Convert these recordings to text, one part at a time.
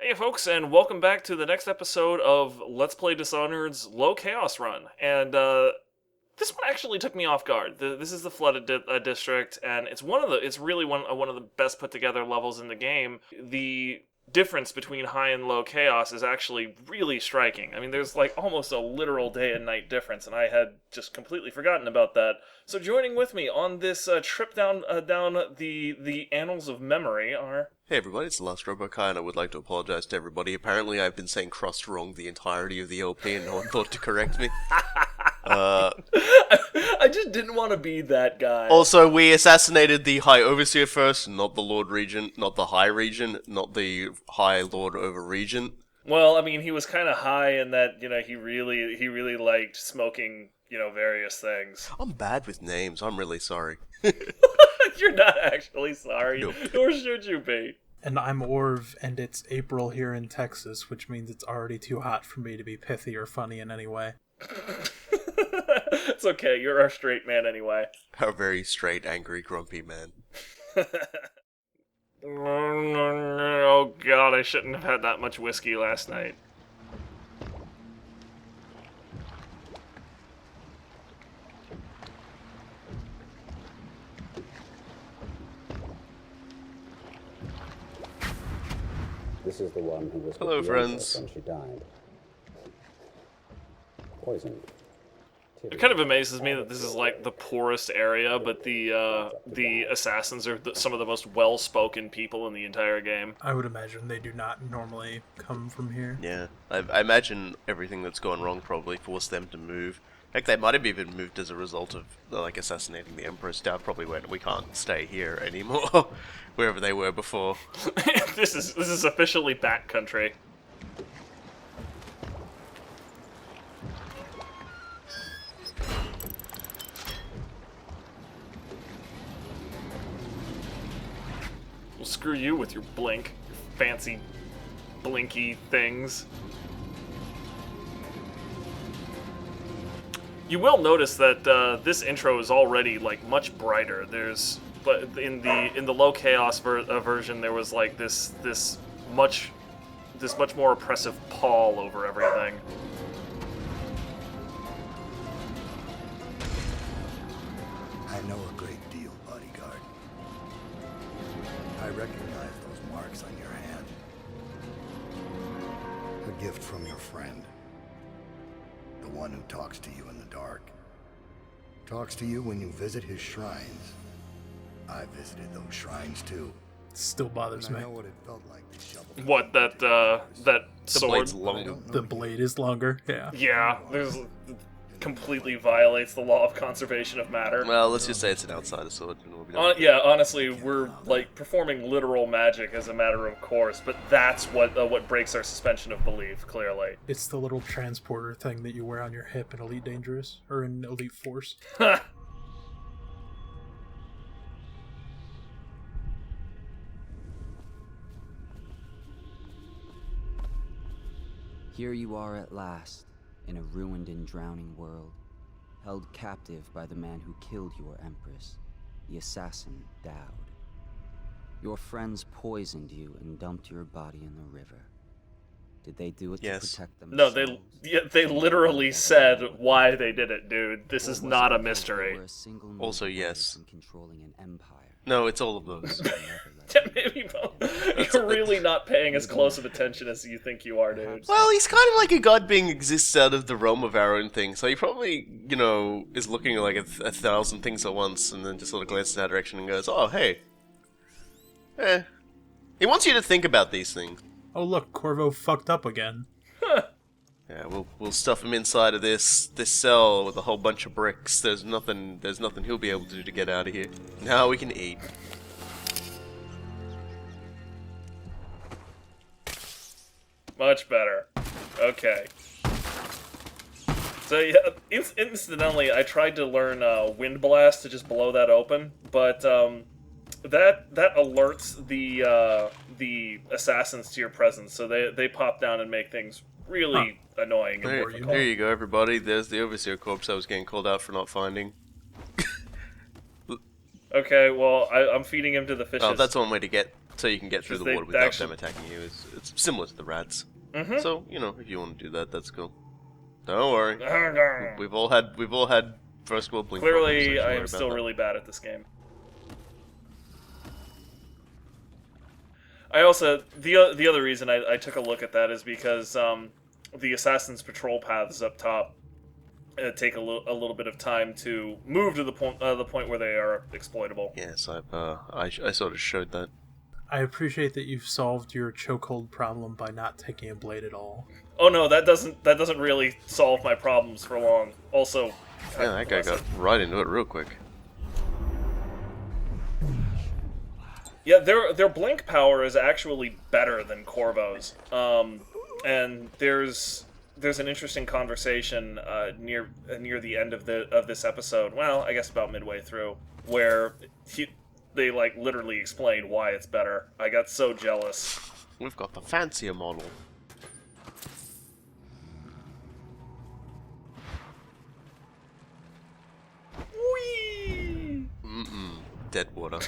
Hey folks, and welcome back to the next episode of Let's Play Dishonored's Low Chaos Run. And this one actually took me off guard. This is the flooded district, and it's really one of the best put together levels in the game. The difference between high and low chaos is actually really striking. I mean, there's like almost a literal day and night difference, and I had just completely forgotten about that. So joining with me on this trip down the annals of memory are... Hey everybody, it's the Last Robokai, and I would like to apologize to everybody. Apparently I've been saying Crust wrong the entirety of the LP and no one thought to correct me. I just didn't want to be that guy. Also, we assassinated the High Overseer first, not the Lord Regent, not the High Regent, not the High Lord Over Regent. Well, I mean, he was kind of high in that, he really liked smoking, various things. I'm bad with names, I'm really sorry. You're not actually sorry, Nope. Nor should you be. And I'm Orv, and it's April here in Texas, which means it's already too hot for me to be pithy or funny in any way. It's okay, you're our straight man anyway. A very straight, angry, grumpy man. Oh god, I shouldn't have had that much whiskey last night. This is the one who was Hello, with the friends. Empress when she died. Poisoned. It kind of amazes me that this is like the poorest area, but the assassins are some of the most well-spoken people in the entire game. I would imagine they do not normally come from here. Yeah, I imagine everything that's gone wrong probably forced them to move. Heck, they might have even moved as a result of, like, assassinating the Empress. Dad probably went, we can't stay here anymore, wherever they were before. This is officially backcountry. Well, screw you with your blink, your fancy blinky things. You will notice that this intro is already like much brighter. But in the low chaos version, there was like this much more oppressive pall over everything. I know a great deal, bodyguard. I recognize those marks on your hand. A gift from your friend. The one who talks to you in the dark. Talks to you when you visit his shrines. I visited those shrines too. Still bothers And me. I know what it felt like to shovel. What, that The sword? blade's longer. The blade is longer, yeah. Yeah, completely violates the law of conservation of matter. Well, let's just say it's an outsider sword, and we'll be done. Yeah, honestly, we're like performing literal magic as a matter of course, but that's what breaks our suspension of belief. Clearly, It's the little transporter thing that you wear on your hip in Elite Dangerous, or in Elite Force. Here you are at last, in a ruined and drowning world, held captive by the man who killed your empress, the assassin Daud. Your friends poisoned you and dumped your body in the river. Did they do it Yes. to protect no, themselves? they literally said why they did it, dude. This is not a mystery. Also, yes. In controlling an empire. No, it's all of those. Maybe you're really not paying as close of attention as you think you are, dude. Well, he's kind of like a god being exists out of the realm of our own thing, so he probably, is looking at like a thousand things at once, and then just sort of glances in that direction and goes, oh, hey. He wants you to think about these things. Oh look, Corvo fucked up again. Yeah, we'll stuff him inside of this cell with a whole bunch of bricks. There's nothing he'll be able to do to get out of here. Now we can eat. Much better. Okay. So yeah, incidentally, I tried to learn Wind Blast to just blow that open, but that alerts the assassins to your presence, so they pop down and make things really annoying and There, difficult. there you go, everybody. There's the Overseer corpse I was getting called out for not finding. Okay, well, I'm feeding him to the fishes. Oh, that's one way to get so you can get through the They water without actually- them attacking you. Is It's similar to the rats. Mm-hmm. So, you know, if you want to do that, that's cool. Don't worry. We've all had first world blink problems, Clearly, so I worry am about still that. really bad at this game. I also the other reason I took a look at that is because the Assassin's patrol paths up top take a little bit of time to move to the point where they are exploitable. Yes, I sort of showed that. I appreciate that you've solved your chokehold problem by not taking a blade at all. Oh no, that doesn't really solve my problems for long. Also, Yeah, that guy got right into it real quick. Yeah, their blink power is actually better than Corvo's. And there's an interesting conversation near the end of this episode. Well, I guess about midway through, where they like literally explain why it's better. I got so jealous. We've got the fancier model. Whee! Dead water.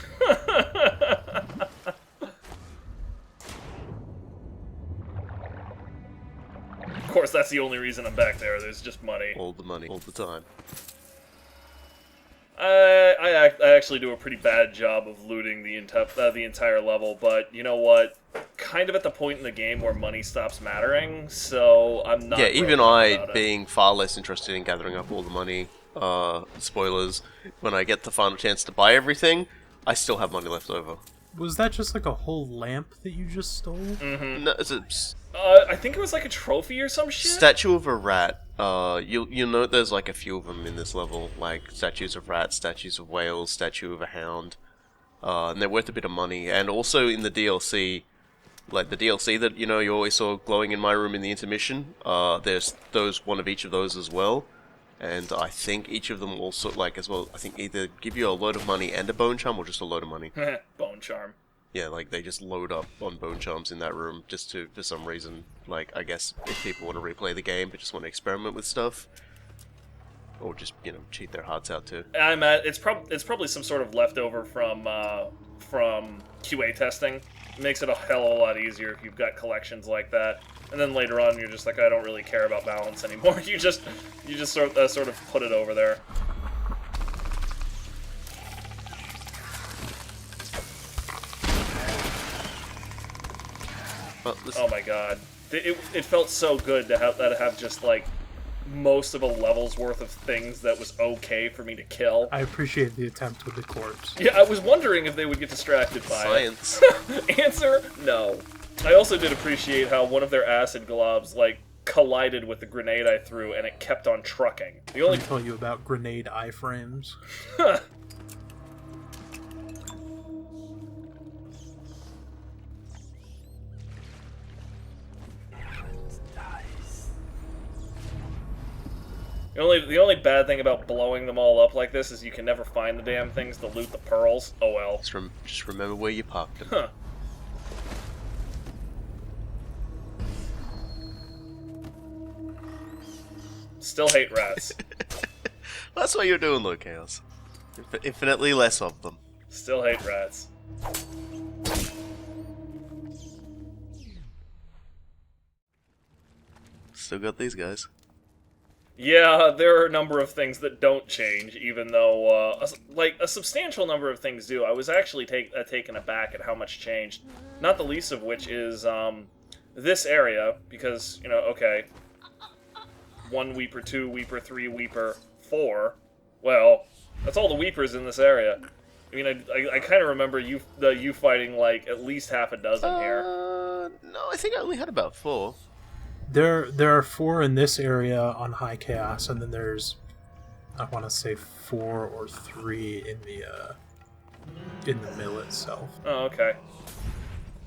Of course, that's the only reason I'm back there. There's just money. All the money, all the time. I actually do a pretty bad job of looting the entire level, but you know what? Kind of at the point in the game where money stops mattering, so I'm not. Yeah, really even about I, it. being far less interested in gathering up all the money, spoilers, when I get the final chance to buy everything, I still have money left over. Was that just like a whole lamp that you just stole? No, it's a I think it was like a trophy or some shit. statue of a rat. You'll note there's like a few of them in this level, like statues of rats, statues of whales, statue of a hound, and they're worth a bit of money. And also in the DLC, like the DLC that you always saw glowing in my room in the intermission, there's one of each of those as well. And I think each of them also, like, as well, I think either give you a load of money and a bone charm, or just a load of money. Bone charm. Yeah, like, they just load up on bone charms in that room, just to, for some reason, like, I guess, if people want to replay the game, but just want to experiment with stuff. Or just, cheat their hearts out, too. It's probably some sort of leftover from QA testing. It makes it a hell of a lot easier if you've got collections like that. And then later on, you're just like, I don't really care about balance anymore. You just sort of put it over there. Well, Oh my god, it felt so good to have just like most of a level's worth of things that was okay for me to kill. I appreciate the attempt with the corpse. Yeah, I was wondering if they would get distracted by science. it. Answer: no. I also did appreciate how one of their acid globs, like, collided with the grenade I threw, and it kept on trucking. The Let only me tell you about grenade iframes. the only bad thing about blowing them all up like this is you can never find the damn things to loot the pearls. Oh well. Just remember where you parked them. Huh. Still hate rats. That's what you're doing, though, Chaos. Infinitely less of them. Still hate rats. Still got these guys. Yeah, there are a number of things that don't change, even though, a substantial number of things do. I was actually taken aback at how much changed. Not the least of which is, this area, because, okay, 1 Weeper, 2 Weeper, 3 Weeper, 4. Well, that's all the Weepers in this area. I mean, I kind of remember you fighting, like, at least half a dozen here. No, I think I only had about 4. There are 4 in this area on High Chaos, and then there's, I want to say 4 or 3 in the mill itself. Oh, okay.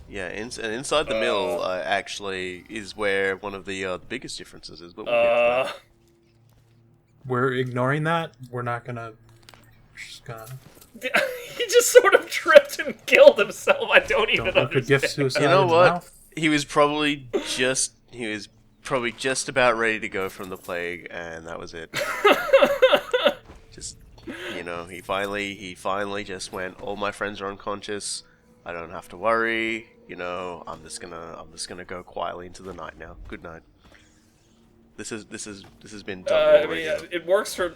Yeah, and inside the mill actually is where one of the biggest differences is. But we'll get to that. We're ignoring that. We're not gonna. We're just gonna. He just sort of tripped and killed himself. I don't even Don't look a gift understand. suicide You know in the what? mouth. He was probably just about ready to go from the plague, and that was it. Just he finally just went, all my friends are unconscious, I don't have to worry, you know, I'm just gonna go quietly into the night now. Good night. This has been done I already. mean, it works for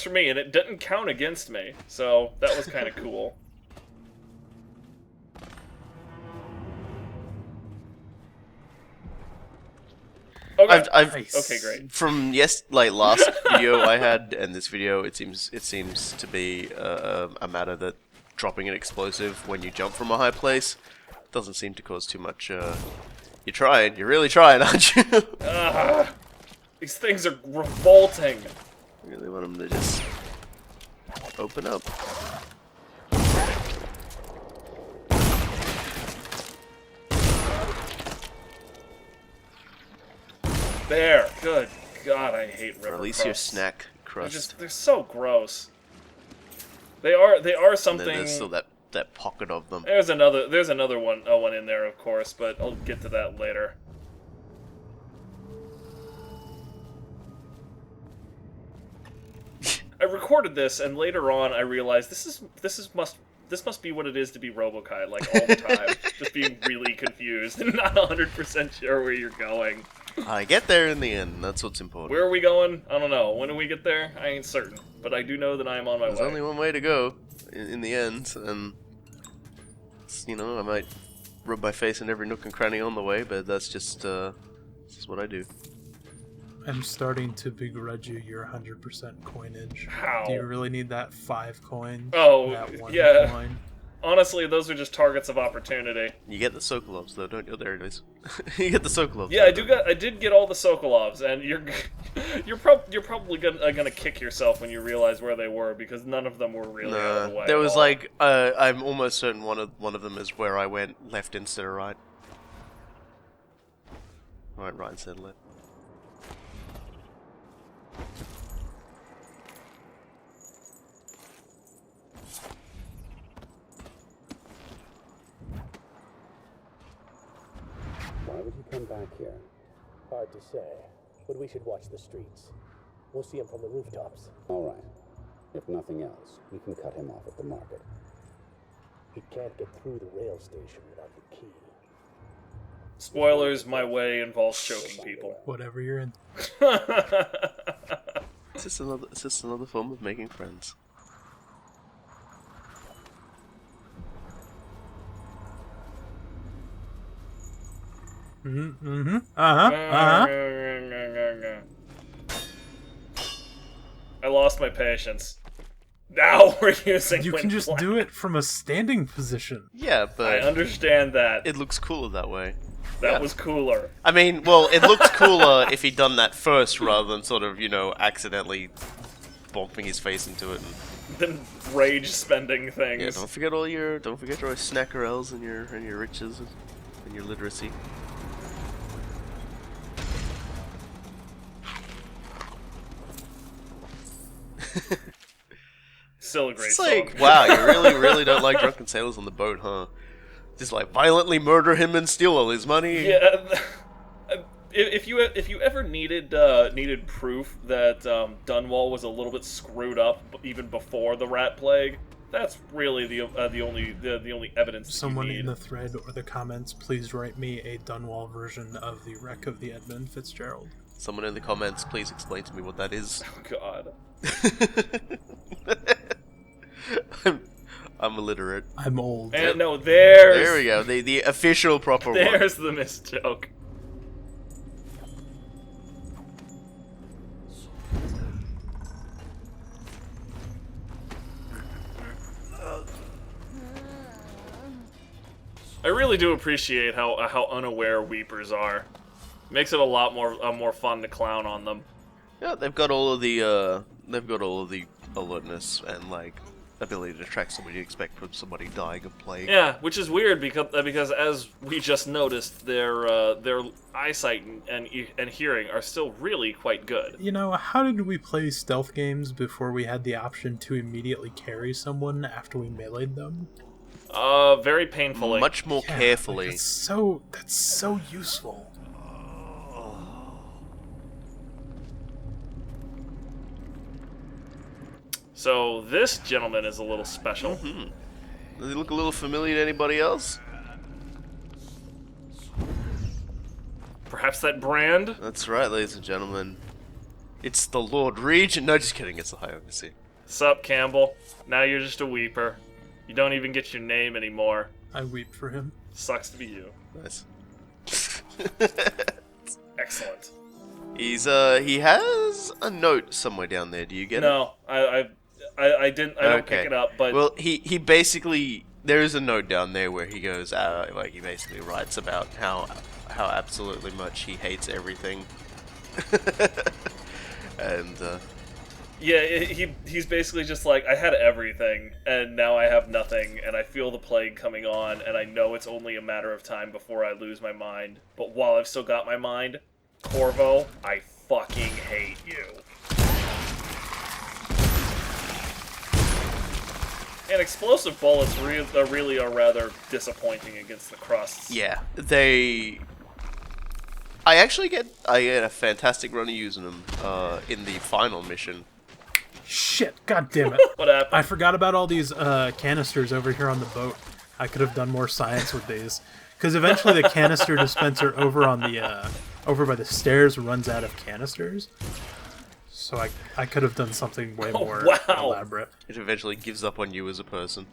me, and it didn't count against me, so that was kind of cool. Okay. Okay, great. From last video I had and this video, it seems to be a matter that dropping an explosive when you jump from a high place doesn't seem to cause too much. You're really trying, aren't you? These things are revolting. You really want them to just open up. There. Good God, I hate river Release your crusts. snack, Crust. They're so gross. They are And something. then there's still that pocket of them. There's another one in there, of course, but I'll get to that later. I recorded this, and later on I realized this must be what it is to be Robokai, like all the time, just being really confused and not 100% sure where you're going. I get there in the end. That's what's important. Where are we going? I don't know. When do we get there? I ain't certain, but I do know that I am on my There's way. only one way to go in the end, and you know, I might rub my face in every nook and cranny on the way, but that's just what I do. I'm starting to begrudge you your 100% coinage. How? Do you really need that 5 coins? Oh, that 1 yeah. coin? Honestly, those are just targets of opportunity. You get the Sokolovs though, don't you? Oh, there it is. You get the Sokolovs. Yeah, I did get all the Sokolovs, and you're probably gonna kick yourself when you realize where they were, because none of them were really out of the way. There at was all. like I'm almost certain one of them is where I went left instead of right. Right instead of left. Why would he come back here? Hard to say, but we should watch the streets. We'll see him from the rooftops. All right. If nothing else, we can cut him off at the market. He can't get through the rail station without the key. Spoilers, my way involves choking people. Whatever you're in. It's just another form of making friends. I lost my patience. Now we're using You wind can just flash. do it from a standing position. Yeah, I but understand that. it looks cooler that way. That yeah. was cooler. I mean, well, it looks cooler if he'd done that first rather than sort of, you know, accidentally bumping his face into it. And, Than rage spending things. yeah, don't forget your snackerels and your riches and your literacy. Still a great It's song. like, wow, you really don't like drunken sailors on the boat, huh? Just like violently murder him and steal all his money. Yeah. If you ever needed proof that Dunwall was a little bit screwed up even before the Rat Plague, that's really the only evidence that Someone you need. in the thread or the comments, please write me a Dunwall version of the wreck of the Edmund Fitzgerald. Someone in the comments, please explain to me what that is. Oh God. I'm illiterate. I'm old. And no, there's There we go. The official proper one. there's the missed joke. I really do appreciate how unaware Weepers are. Makes it a lot more fun to clown on them. Yeah, they've got all of the alertness and like ability to track somebody you expect from somebody dying of plague. Yeah, which is weird because as we just noticed, their eyesight and hearing are still really quite good. You know, how did we play stealth games before we had the option to immediately carry someone after we meleeed them? Very painfully. Much more Yeah, carefully. Like, that's so useful. So this gentleman is a little special. Does he look a little familiar to anybody else? Perhaps that brand? That's right, ladies and gentlemen. It's the Lord Regent. No, just kidding. It's the High Overseer. Sup, Campbell? Now you're just a weeper. You don't even get your name anymore. I weep for him. Sucks to be you. Nice. Excellent. He has a note somewhere down there. Do you get it? No, I didn't. I don't pick it up. But well, he basically, there is a note down there where he goes, like he basically writes about how absolutely much he hates everything, and yeah, he's basically just like, I had everything, and now I have nothing, and I feel the plague coming on, and I know it's only a matter of time before I lose my mind. But while I've still got my mind, Corvo, I fucking hate you. And explosive bullets really are rather disappointing against the Crusts. yeah, I get a fantastic run of using them in the final mission. Shit, god damn it. What happened? I forgot about all these canisters over here on the boat. I could have done more science with these. Because eventually the canister dispenser over on the over by the stairs runs out of canisters. So I could have done something way more elaborate. It eventually gives up on you as a person.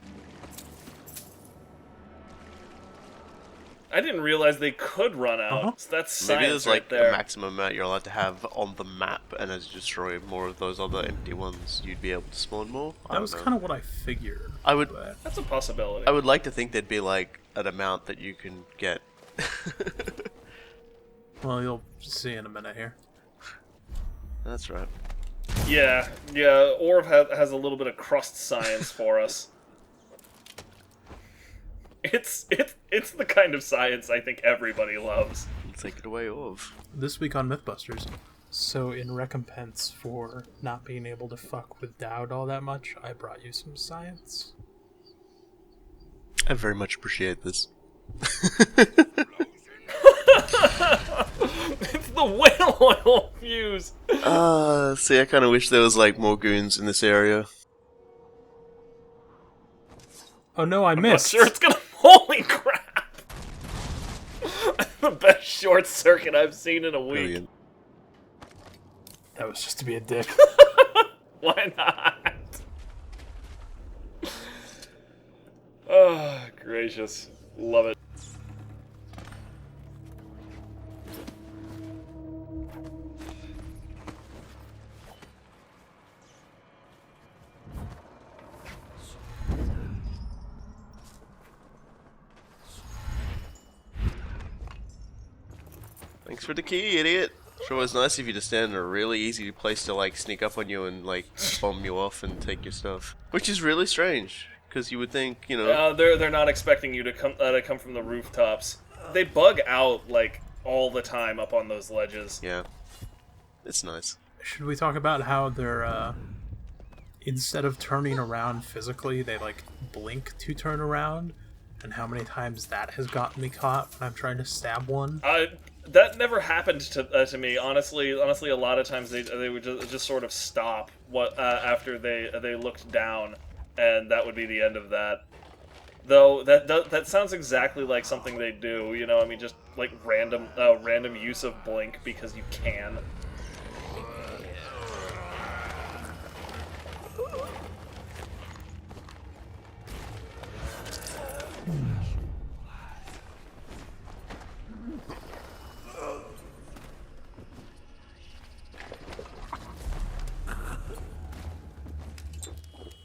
I didn't realize they could run out. So that's science. Maybe there's right like there. a maximum amount you're allowed to have on the map, and as you destroy more of those other empty ones, you'd be able to spawn more. That was kind of what I figured. That's a possibility. I would like to think there'd be like an amount that you can get. Well, you'll see in a minute here. That's right. Yeah. Orv has a little bit of crust science for us. It's the kind of science I think everybody loves. Take it away, Orv. This week on Mythbusters. So in recompense for not being able to fuck with Daud all that much, I brought you some science. I very much appreciate this. It's the whale oil fuse. See, I kind of wish there was like more goons in this area. Oh no, I missed. I'm not sure it's gonna. Holy crap! The best short circuit I've seen in a week. Brilliant. That was just to be a dick. Why not? Oh, gracious. Love it. Thanks for the key, idiot. Sure was nice if you just stand in a really easy place to like sneak up on you and like bomb you off and take your stuff. Which is really strange, because you would think, you know... They're not expecting you to come from the rooftops. They bug out, like, all the time up on those ledges. Yeah. It's nice. Should we talk about how they're, instead of turning around physically, they, like, blink to turn around? And how many times that has gotten me caught when I'm trying to stab one? That never happened to me. Honestly, a lot of times they would just sort of stop after they looked down, and that would be the end of that. Though that sounds exactly like something they do. You know, I mean, just like random use of blink because you can.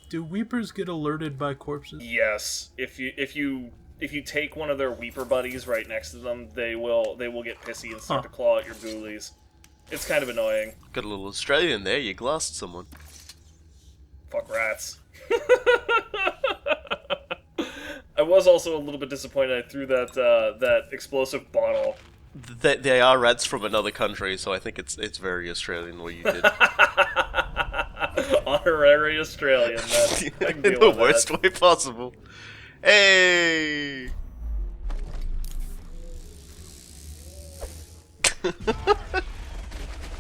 Do Weepers get alerted by corpses? Yes, if you take one of their Weeper buddies right next to them, they will get pissy and start to claw at your ghoulies. It's kind of annoying. Got a little Australian there, you glassed someone. Fuck rats. I was also a little bit disappointed I threw that explosive bottle. They are rats from another country, so I think it's very Australian what you did. Honorary Australian, man. In the worst way possible. Hey!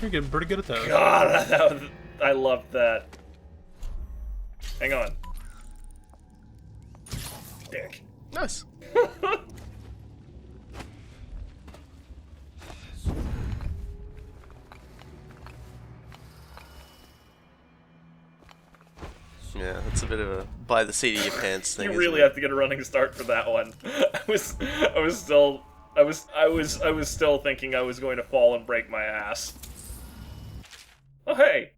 You're getting pretty good at that. God, I loved that. Hang on. Dick. Nice. Yeah, it's a bit of a by the seat of your pants thing. You isn't really it? have to get a running start for that one. I was still thinking I was going to fall and break my ass. Oh hey.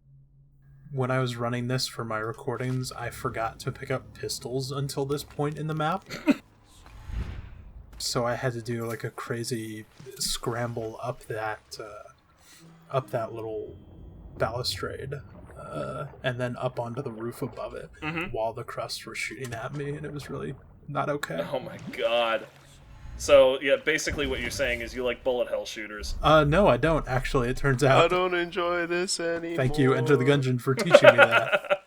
When I was running this for my recordings, I forgot to pick up pistols until this point in the map. So I had to do like a crazy scramble up that little balustrade, and then up onto the roof above it while the Crust were shooting at me, and it was really not okay. Oh my god. So, yeah, basically what you're saying is you like bullet hell shooters. No, I don't, actually. It turns out. I don't enjoy this anymore. Thank you, Enter the Gungeon, for teaching me that.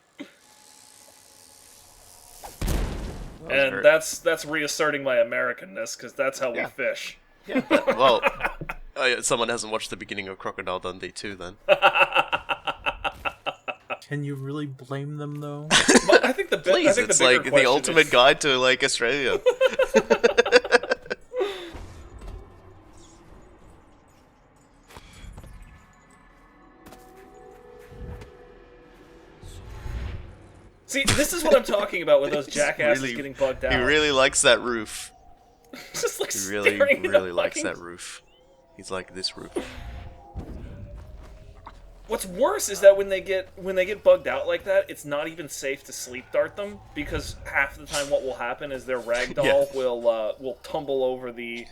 And that's reasserting my Americanness, because that's how we fish. Yeah, well, someone hasn't watched the beginning of Crocodile Dundee 2 then. Can you really blame them, though? Well, I think Please, it's like the ultimate guide to, like, Australia. See, this is what I'm talking about with those jackasses really- getting bugged out. He really likes that roof. Just like He really, staring at really the likes fucking- that roof. He's like this roof. What's worse is that when they get bugged out like that, it's not even safe to sleep dart them, because half the time what will happen is their ragdoll will tumble over the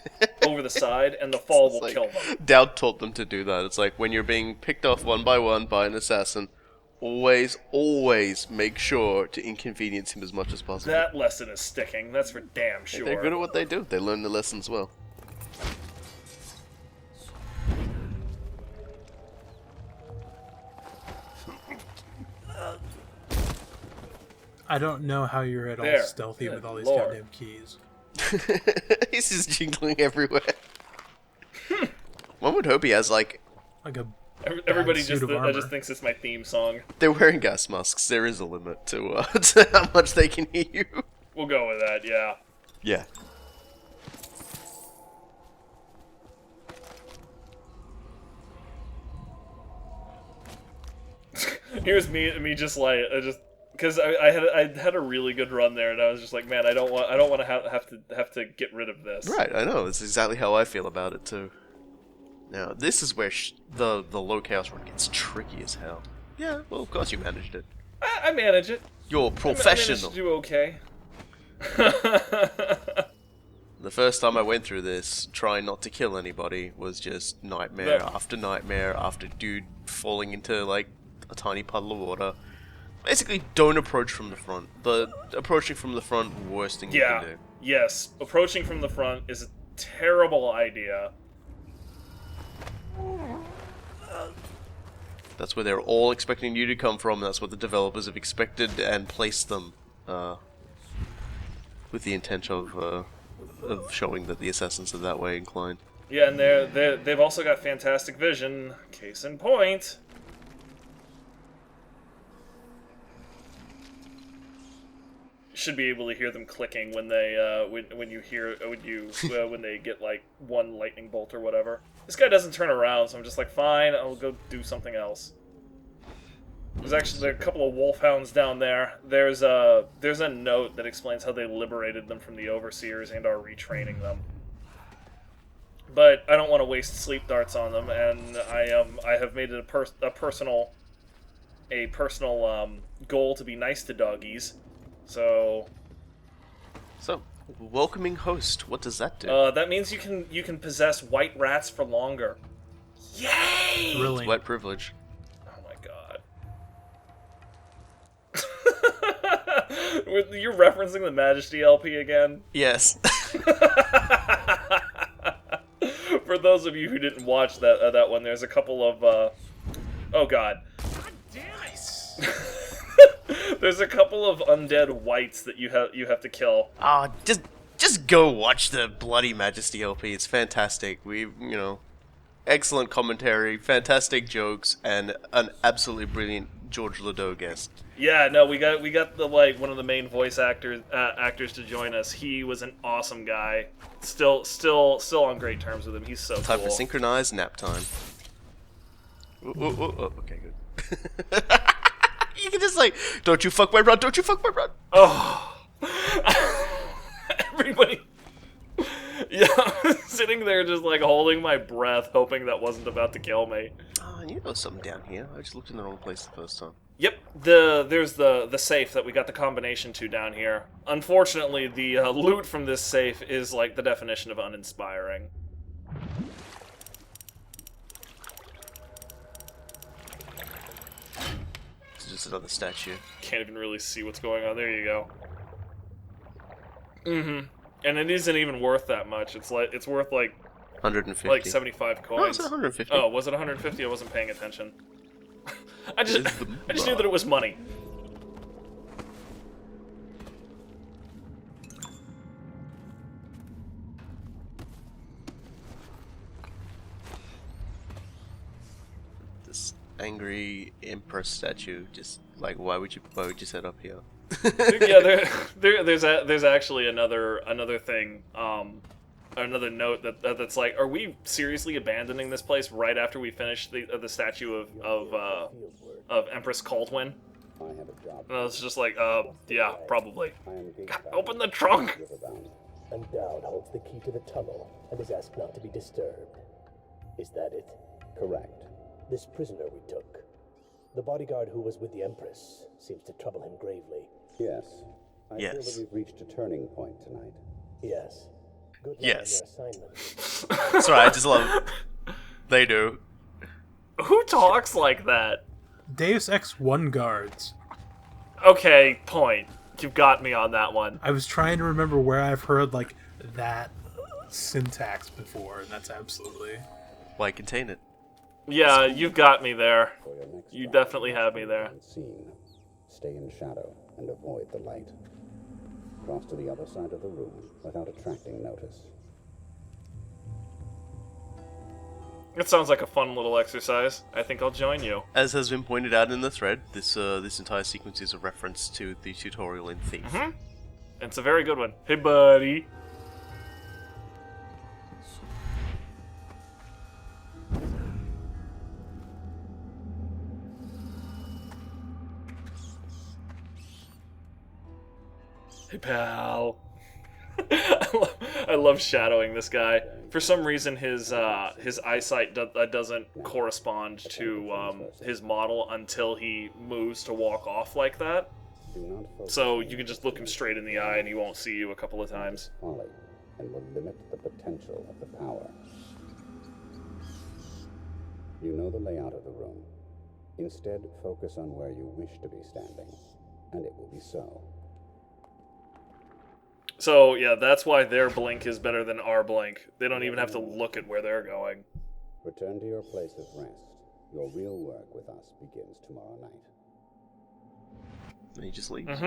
side and the fall will Like, kill them. Daud taught them to do that. It's like when you're being picked off one by one by an assassin, always make sure to inconvenience him as much as possible. That lesson is sticking. That's for damn sure. They're good at what they do. They learn the lessons well. I don't know how you're at all There. stealthy Good with all these Lord. goddamn keys. He's just jingling everywhere. One would hope he has, like, Like a Everybody suit of I armor. just thinks it's my theme song. they're wearing gas masks. There is a limit to, to how much they can hear you. We'll go with that, yeah. Yeah. Here's me just like because I had a really good run there, and I was just like, man, I don't want to have to get rid of this. Right, I know. It's exactly how I feel about it, too. Now, this is where the low chaos run gets tricky as hell. Yeah, well, of course you managed it. I manage it. You're professional. I managed to do okay. The first time I went through this, trying not to kill anybody was just nightmare after dude falling into, like, a tiny puddle of water. Basically, don't approach from the front. The approaching from the front, worst thing you Yeah. can do. Yes. Approaching from the front is a terrible idea. That's where they're all expecting you to come from. That's what the developers have expected and placed them, with the intent of showing that the assassins are that way inclined. Yeah, and they've also got fantastic vision. Case in point. Should be able to hear them clicking when they when they get like one lightning bolt or whatever. This guy doesn't turn around, so I'm just like, fine, I'll go do something else. There's actually a couple of wolfhounds down there. There's a note that explains how they liberated them from the overseers and are retraining them. But I don't want to waste sleep darts on them, and I have made it a personal goal to be nice to doggies. So, welcoming host. What does that do? that means you can possess white rats for longer. Yay! Thrilling. White privilege. Oh my god. You're referencing the Majesty LP again? Yes. For those of you who didn't watch that one, there's a couple of oh god. Nice. There's a couple of undead whites that you have to kill. Ah, just go watch the Bloody Majesty LP. It's fantastic. Excellent commentary, fantastic jokes, and an absolutely brilliant George Ledoux guest. Yeah, no, we got the one of the main voice actors to join us. He was an awesome guy. Still on great terms with him. He's so Time cool. for synchronized nap time. Okay, good. You can just like, don't you fuck my run, don't you fuck my run. Oh. Everybody. Yeah, sitting there just like holding my breath, hoping that wasn't about to kill me. Oh, you know something down here. I just looked in the wrong place the first time. Yep, there's the safe that we got the combination to down here. Unfortunately, the loot from this safe is like the definition of uninspiring. It's just another statue. Can't even really see what's going on. There you go. And it isn't even worth that much. It's worth like 150. like 75 coins. No, it's 150. Oh, was it 150? I wasn't paying attention. I just knew that it was money. This angry empress statue, just like why would you set up here? Yeah, there's actually another thing, another note that's like, are we seriously abandoning this place right after we finish the statue of Empress Caldwin? I have a job. And I was just like, yeah, probably. I am Gate God, Bound, open the trunk. Riverbound. And Daud holds the key to the tunnel and is asked not to be disturbed. Is that it? Correct. This prisoner we took, the bodyguard who was with the Empress, seems to trouble him gravely. Yes. I feel Yes. that we've reached a turning point tonight. Yes. Good luck Yes. on your assignment. Sorry, I just love. They do. Who talks like that? Deus Ex 1 guards. Okay, point. You've got me on that one. I was trying to remember where I've heard like that syntax before, and that's absolutely. Why contain it? Yeah, you've got me there. For your next You stop, definitely have me there. unseen. Stay in shadow and avoid the light. Cross to the other side of the room without attracting notice. It sounds like a fun little exercise. I think I'll join you. As has been pointed out in the thread, this entire sequence is a reference to the tutorial in Thief. It's a very good one. Hey, buddy. Hey, pal. I love shadowing this guy. For some reason, his eyesight doesn't correspond to his model until he moves to walk off like that. Do not focus So you can just look him straight in the eye and he won't see you a couple of times. on folly and will limit the potential of the power. You know the layout of the room. Instead, focus on where you wish to be standing, and it will be so. So yeah, that's why their blink is better than our blink. They don't even have to look at where they're going. Return to your place of rest. Your real work with us begins tomorrow night. And he just leaves.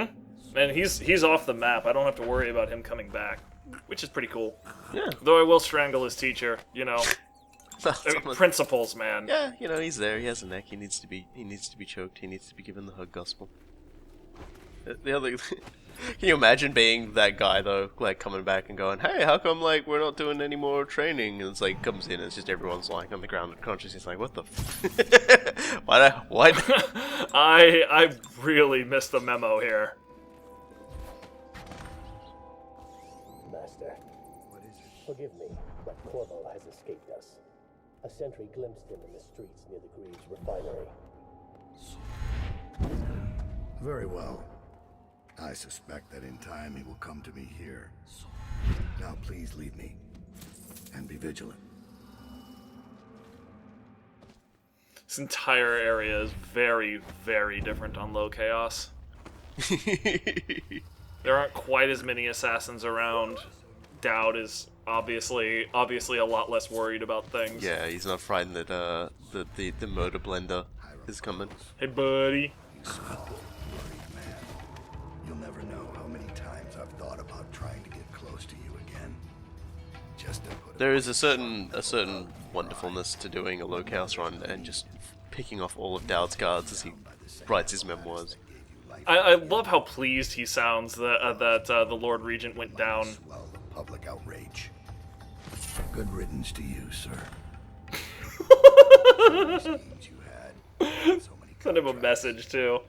And he's off the map. I don't have to worry about him coming back, which is pretty cool. Yeah. Though I will strangle his teacher, you know. Principles, man. Yeah, you know, he's there. He has a neck. He needs to be choked. He needs to be given the hug gospel. The other, can you imagine being that guy though, like coming back and going, "Hey, how come like we're not doing any more training?" And it's like comes in, and it's just everyone's lying on the ground unconscious. He's like, "What the? What?" I really missed the memo here. Master, forgive me, but Corvo has escaped us. A sentry glimpsed him in the streets near the Greaves refinery. Very well. I suspect that in time he will come to me here. Now please leave me. And be vigilant. This entire area is very, very different on Low Chaos. There aren't quite as many assassins around. Daud is obviously a lot less worried about things. Yeah, he's not frightened that the murder blender is coming. Hey, buddy. You small, worried man. You'll never know how many times I've thought about trying to get close to you again. Just to put There is a certain wonderfulness to doing a low chaos run and just picking off all of Daud's guards as he writes his memoirs. I love how pleased he sounds that the Lord Regent went down. swell the public outrage. Good riddance to you, sir. Schemes you had. So many Send him a message too.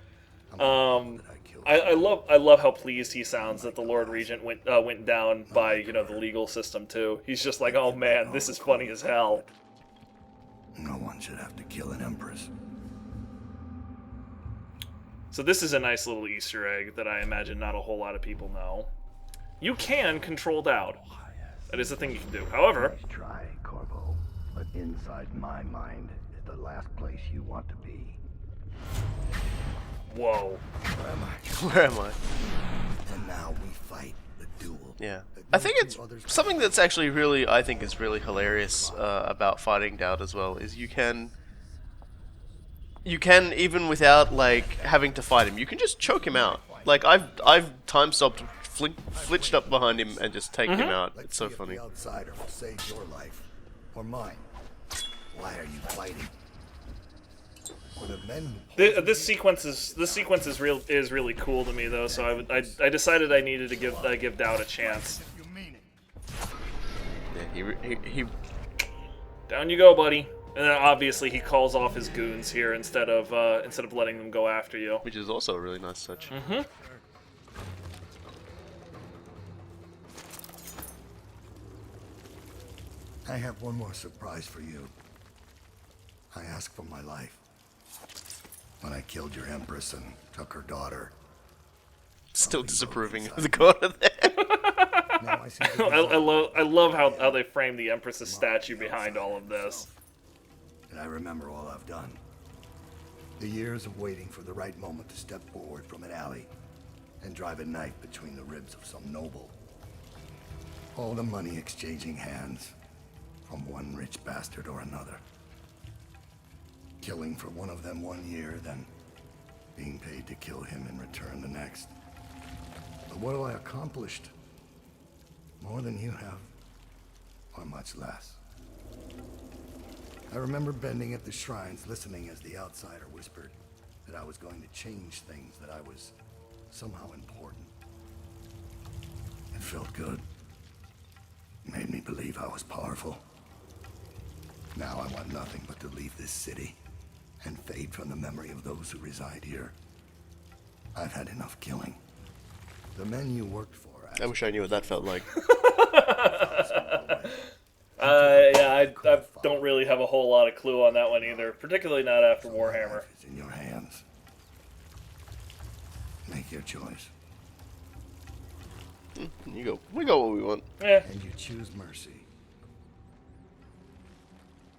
I love how pleased he sounds that the Lord Regent went down by the legal system too. He's just like, oh man, this is funny as hell. No one should have to kill an empress. So this is a nice little Easter egg that I imagine not a whole lot of people know. You can control Daud. That is a thing you can do. However, Nice try, Corvo, but inside my mind is the last place you want to be. whoa. Where am I? Where am I? And now we fight the duel. Yeah. that I no think two it's others- something that's actually really, I think is really hilarious about fighting Daud as well, is you can even without like having to fight him, you can just choke him out. Like I've time stopped, flitched up behind him and just taken him out. Let's It's so see if funny. The outsider will save your life or mine. Why are you fighting? For the men who This sequence is really cool to me though. So I decided I needed to give Daud a chance. you mean it. Yeah, he Down you go, buddy. And then obviously he calls off his goons here instead of letting them go after you. which is also a really nice touch. I have one more surprise for you. I asked for my life. When I killed your empress and took her daughter. Still disapproving of the corner there. Now I see the I love how they frame the Empress's statue behind all of this. And I remember all I've done. The years of waiting for the right moment to step forward from an alley and drive a knife between the ribs of some noble. All the money exchanging hands from one rich bastard or another. Killing for one of them 1 year, then being paid to kill him in return the next. But what have I accomplished? More than you have, or much less. I remember bending at the shrines, listening as the outsider whispered that I was going to change things, that I was somehow important. It felt good. It made me believe I was powerful. Now I want nothing but to leave this city and fade from the memory of those who reside here. I've had enough killing. The men you worked for... I wish I knew what that felt like. I don't really have a whole lot of clue on that one either, particularly not after Warhammer. It's in your hands. Make your choice. We got what we want. Eh, And you choose mercy.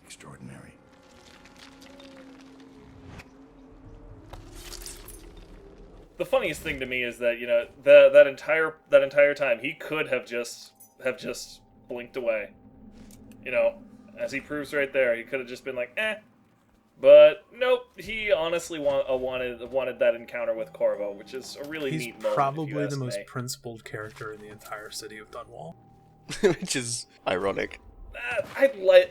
Extraordinary. the funniest thing to me is that that entire time he could have just blinked away. As he proves right there, he could have just been like, eh. But nope, he honestly wanted that encounter with Corvo, which is a really He's neat moment. probably the most me. principled character in the entire city of Dunwall. Which is ironic.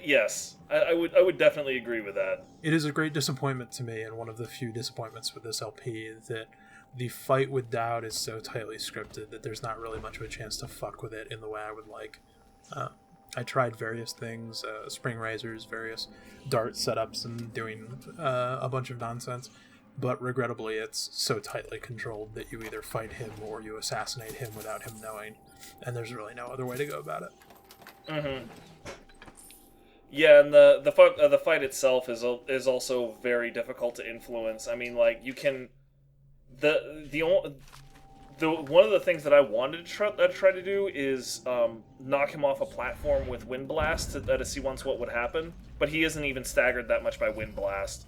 Yes, I would definitely agree with that. It is a great disappointment to me, and one of the few disappointments with this LP, that the fight with Daud is so tightly scripted that there's not really much of a chance to fuck with it in the way I would like. I tried various things, spring razors, various dart setups, and doing a bunch of nonsense, but regrettably it's so tightly controlled that you either fight him or you assassinate him without him knowing, and there's really no other way to go about it. Mm-hmm. Yeah, and the fight itself is also very difficult to influence. I mean, like, you can one of the things that I wanted to try to do is knock him off a platform with Wind Blast to see once what would happen, but he isn't even staggered that much by Wind Blast.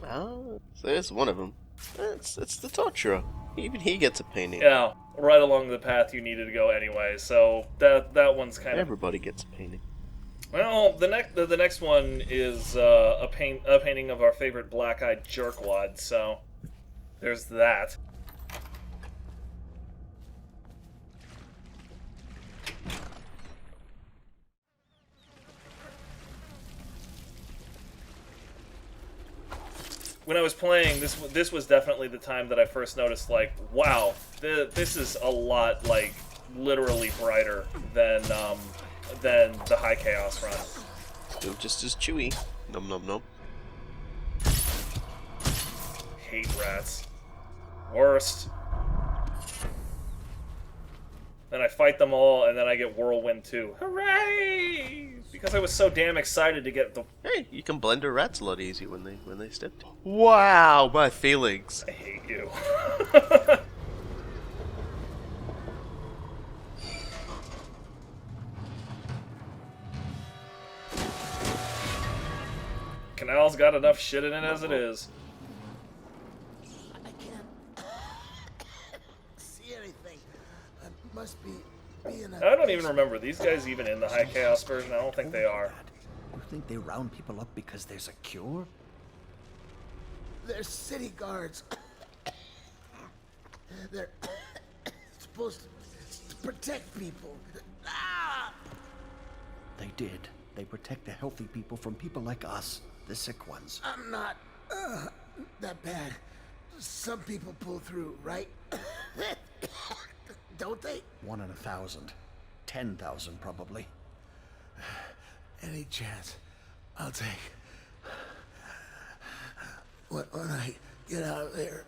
Oh, so there's one of them. It's the torturer. Even he gets a painting. Yeah, right along the path you needed to go anyway. So that one's kind of. Everybody gets a painting. Well, the next one is a painting of our favorite black-eyed jerkwad. So there's that. When I was playing, this was definitely the time that I first noticed, like, wow, this is a lot, like, literally brighter than the High Chaos run. Still just as chewy. Nom nom nom. Hate rats. Worst. Then I fight them all, and then I get Whirlwind 2. Hooray! Because I was so damn excited to get the... Hey, you can blend a rats a lot easier when they stepped. Wow, my feelings. I hate you. Canal's got enough shit in it as it is. I can't see anything. I must be in a... I don't even remember. These guys even in the High Chaos version? I don't think they are. You think they round people up because there's a cure? They're city guards. They're supposed to protect people. Ah! They did. They protect the healthy people from people like us, the sick ones. I'm not that bad. Some people pull through, right? Don't they? 1 in 1,000. 10,000 probably. Any chance I'll take. When I get out of there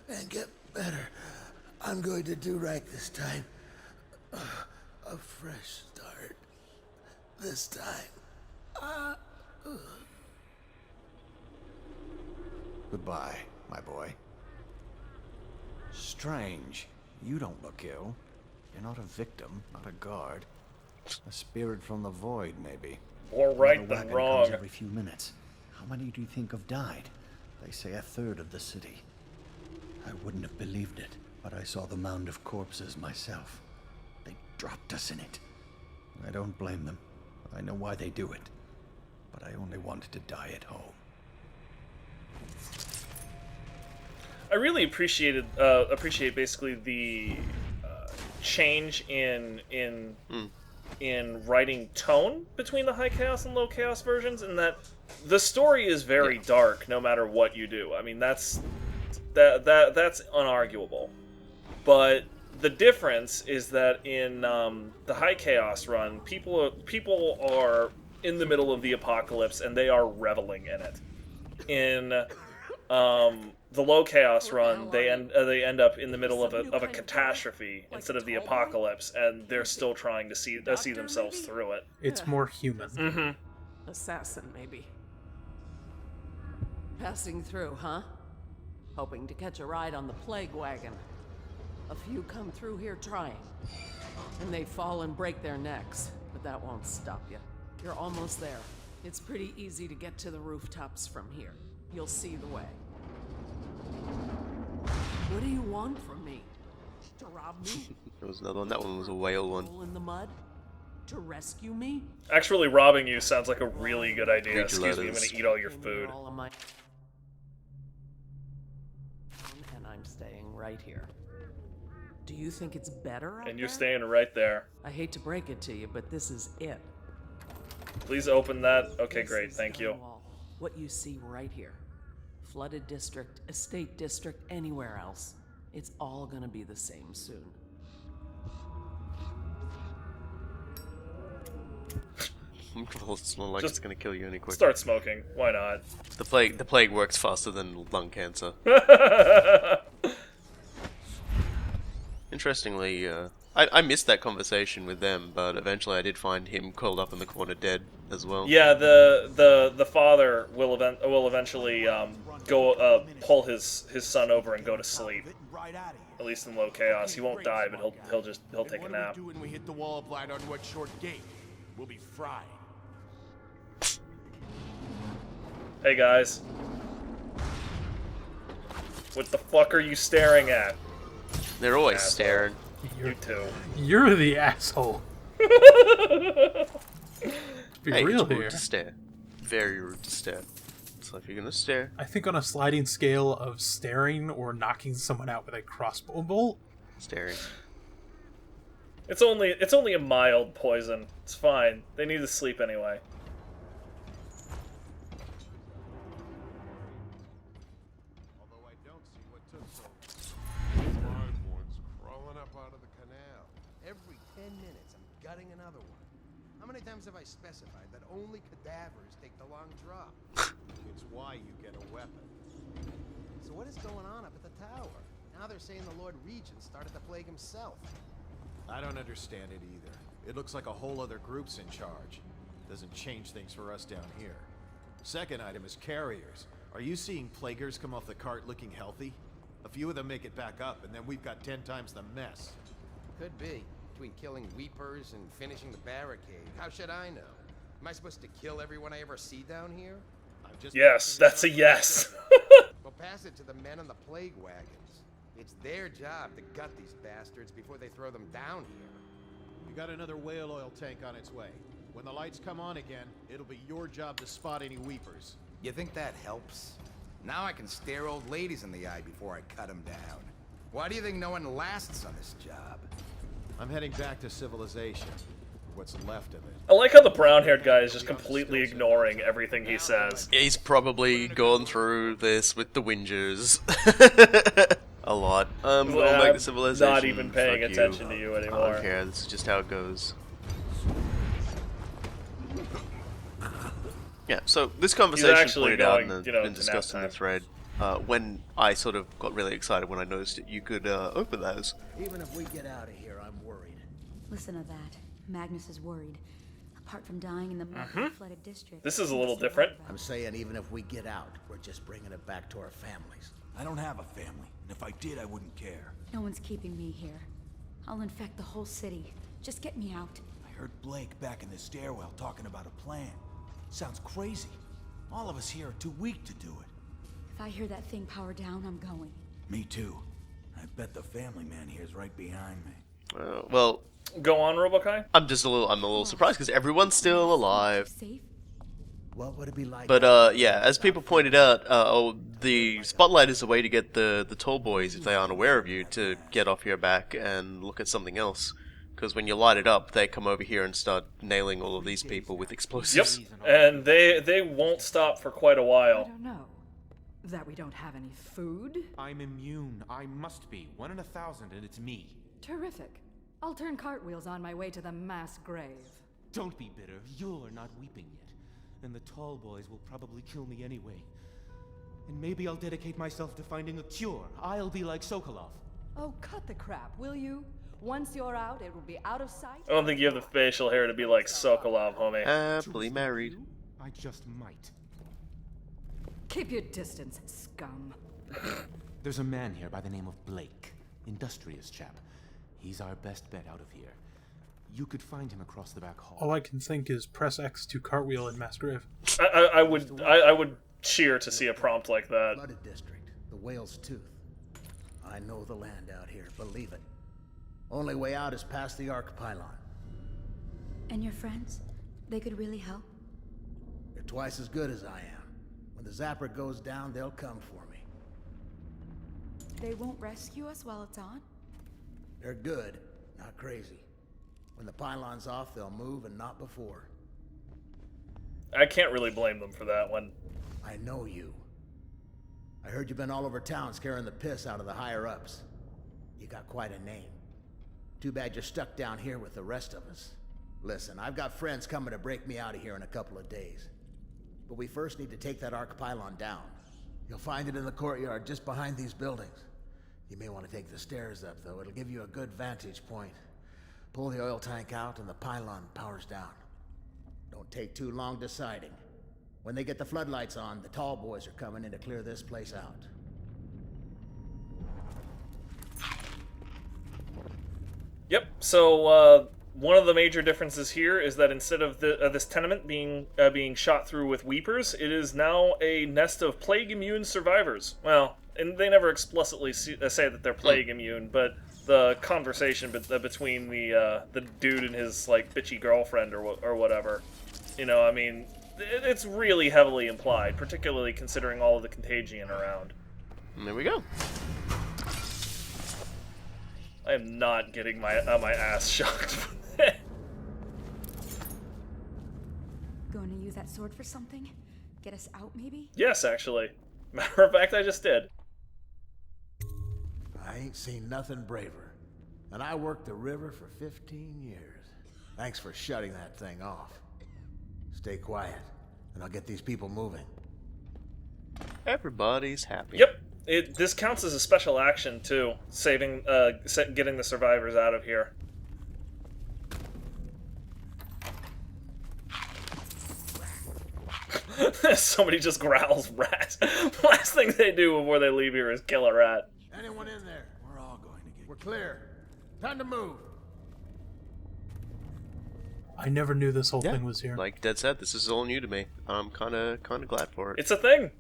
and get better, I'm going to do right this time. A fresh start. This time. Goodbye, my boy. Strange. You don't look ill. You're not a victim, not a guard. A spirit from the void, maybe. More right Another than wagon wrong. comes every few minutes. How many do you think have died? They say 1/3 of the city. I wouldn't have believed it, but I saw the mound of corpses myself. They dropped us in it. I don't blame them. I know why they do it. But I only wanted to die at home. I really appreciate basically the change in writing tone between the High Chaos and Low Chaos versions, and that the story is very dark no matter what you do. I mean, that's unarguable. But the difference is that in the High Chaos run, people are in the middle of the apocalypse and they are reveling in it. In the Low Chaos run, they end up in the middle of a catastrophe instead of the apocalypse, and they're still trying to see themselves through it. It's more human. Mm-hmm. Assassin, maybe. Passing through, huh? Hoping to catch a ride on the plague wagon. A few come through here trying, and they fall and break their necks, but that won't stop you. You're almost there. It's pretty easy to get to the rooftops from here. You'll see the way. What do you want from me? To rob me? There was another one. That one was a whale one. Hole in the mud? To rescue me? Actually, robbing you sounds like a really good idea. Read Excuse me, I'm letters. gonna eat all your food. All of my... And I'm staying right here. Do you think it's better out And you're there? staying right there. I hate to break it to you, but this is it. Please open that. Okay, This great. is Thank you. Dunwall. What you see right here. Flooded district, estate district, anywhere else. It's all gonna be the same soon. Well, it's not like Just it's gonna kill you any quicker. Start smoking. Why not? The plague works faster than lung cancer. Interestingly, I missed that conversation with them, but eventually I did find him curled up in the corner dead as well. Yeah, the father will eventually go pull his son over and go to sleep. At least in Low Chaos, he won't die, but he'll take a nap. What do we do when we hit the wall of light on what short gate? We'll be fried. Hey guys, what the fuck are you staring at? They're always Asshole. staring. You too. You're the asshole. Be Hey, real it's rude here. to stare. Very rude to stare. So if you're gonna stare, I think on a sliding scale of staring or knocking someone out with a crossbow bolt, staring. It's only a mild poison. It's fine. They need to sleep anyway. Although I don't see what took so long. One's crawling up out of the canal. Every 10 minutes, I'm gutting another one. I'm many times have I specified that only cadavers take the long drop? It's why you get a weapon. So what is going on up at the tower? Now they're saying the Lord Regent started the plague himself. I don't understand it either. It looks like a whole other group's in charge. Doesn't change things for us down here. Second item is carriers. Are you seeing plaguers come off the cart looking healthy? A few of them make it back up, and then we've got 10 times the mess. Could be. Between killing weepers and finishing the barricade. How should I know? Am I supposed to kill everyone I ever see down here? I'm just Yes, that's a yes. Well, pass it to the men on the plague wagons. It's their job to gut these bastards before they throw them down here. We got another whale oil tank on its way. When the lights come on again, it'll be your job to spot any weepers. You think that helps? Now I can stare old ladies in the eye before I cut them down. Why do you think no one lasts on this job? I'm heading back to civilization. What's left of it. I like how the brown-haired guy is just completely ignoring everything he says. He's probably gone through this with the whingers a lot. I'll make the civilization. Not even paying Fuck attention to you I anymore. don't care. This is just how it goes. Yeah. So this conversation actually played out going, and you know, been to discussed in nap the thread. When I sort of got really excited when I noticed that you could open those. Even if we get out of here, I'm worried. Listen to that. Magnus is worried. Apart from dying in the flooded district. This is a little different. I'm saying even if we get out, we're just bringing it back to our families. I don't have a family, and if I did, I wouldn't care. No one's keeping me here. I'll infect the whole city. Just get me out. I heard Blake back in the stairwell talking about a plan. Sounds crazy. All of us here are too weak to do it. If I hear that thing power down, I'm going. Me too. I bet the family man here is right behind me. Well, go on, Robokai. I'm a little surprised because everyone's still alive. Safe? What would it be like? But yeah, as people pointed out, the spotlight is a way to get the tall boys, if they aren't aware of you, to get off your back and look at something else. Because when you light it up, they come over here and start nailing all of these people with explosives. Yep, and they won't stop for quite a I while. don't know. That we don't have any food? I'm immune. I must be. 1 in 1,000, and it's me. Terrific. I'll turn cartwheels on my way to the mass grave. Don't be bitter. You're not weeping yet. And the tall boys will probably kill me anyway. And maybe I'll dedicate myself to finding a cure. I'll be like Sokolov. Oh, cut the crap, will you? Once you're out, it will be out of sight. I don't think you have the facial hair to be like Sokolov, homie. Happily married. I just might. Keep your distance, scum. There's a man here by the name of Blake. Industrious chap. He's our best bet out of here. You could find him across the back hall. All I can think is press X to cartwheel in mass grave. I would cheer to see a prompt like that. Flooded district, the Whale's Tooth. I know the land out here, believe it. Only way out is past the arc pylon. And your friends? They could really help? They're twice as good as I am. When the zapper goes down, they'll come for me. They won't rescue us while it's on? They're good, not crazy. When the pylon's off, they'll move and not before. I can't really blame them for that one. I know you. I heard you've been all over town scaring the piss out of the higher-ups. You got quite a name. Too bad you're stuck down here with the rest of us. Listen, I've got friends coming to break me out of here in a couple of days. But we first need to take that arc pylon down. You'll find it in the courtyard just behind these buildings. You may want to take the stairs up, though. It'll give you a good vantage point. Pull the oil tank out and the pylon powers down. Don't take too long deciding. When they get the floodlights on, the tall boys are coming in to clear this place out. Yep, so one of the major differences here is that instead of this tenement being shot through with weepers, it is now a nest of plague-immune survivors. Well, and they never explicitly say that they're plague-immune, but the conversation between the dude and his, like, bitchy girlfriend or whatever, you know, I mean, it's really heavily implied, particularly considering all of the contagion around. And there we go. I am not getting my ass shocked. Going to use that sword for something? Get us out, maybe? Yes, actually. Matter of fact, I just did. I ain't seen nothing braver. And I worked the river for 15 years. Thanks for shutting that thing off. Stay quiet, and I'll get these people moving. Everybody's happy. Yep. This counts as a special action too, saving, getting the survivors out of here. Somebody just growls rat. Last thing they do before they leave here is kill a rat. Anyone in there? We're all going to get... We're clear. Time to move. I never knew this whole Yeah, thing was here. like Dead said, this is all new to me. I'm kind of glad for it. It's a thing.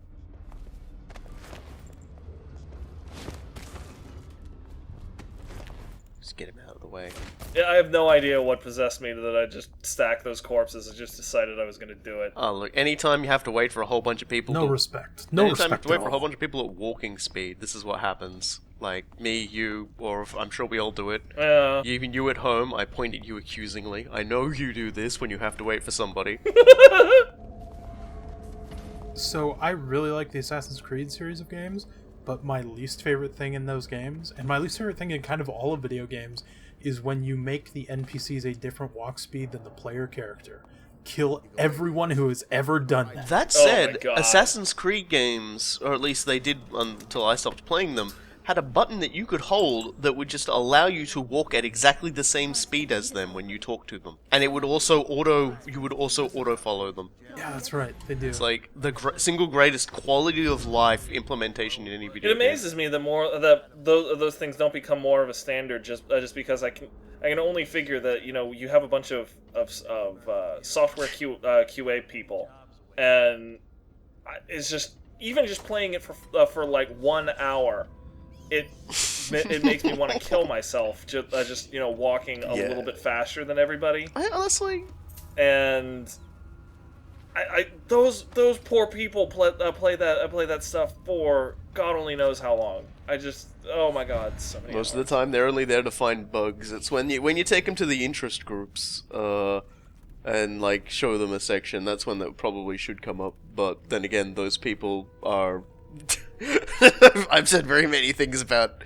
Just get him out of the way. Yeah, I have no idea what possessed me that I just stacked those corpses. I just decided I was going to do it. Oh, look, anytime you have to wait for a whole bunch of people... No respect. No anytime you have respect to wait at for a whole all. bunch of people at walking speed, this is what happens. Like, me, you, or I'm sure we all do it. Yeah. Even you at home, I point at you accusingly. I know you do this when you have to wait for somebody. So I really like the Assassin's Creed series of games, but my least favorite thing in those games, and my least favorite thing in kind of all of video games, is when you make the NPCs a different walk speed than the player character. Kill everyone who has ever done that. That said, Assassin's Creed games, or at least they did until I stopped playing them, had a button that you could hold that would just allow you to walk at exactly the same speed as them when you talk to them. And it would also you would also auto-follow them. Yeah, that's right, they do. It's like the single greatest quality of life implementation in any video It amazes me the more that those things don't become more of a standard, just because I can only figure that you have a bunch of software QA people, and it's just even just playing it for like 1 hour, it makes me want to kill myself just walking a little bit faster than everybody. Honestly, and those poor people play that stuff for God only knows how long. Oh my God, so many most hours. of the time they're only there to find bugs. It's when you take them to the interest groups and like show them a section, that's when that probably should come up. But then again, those people are I've said very many things about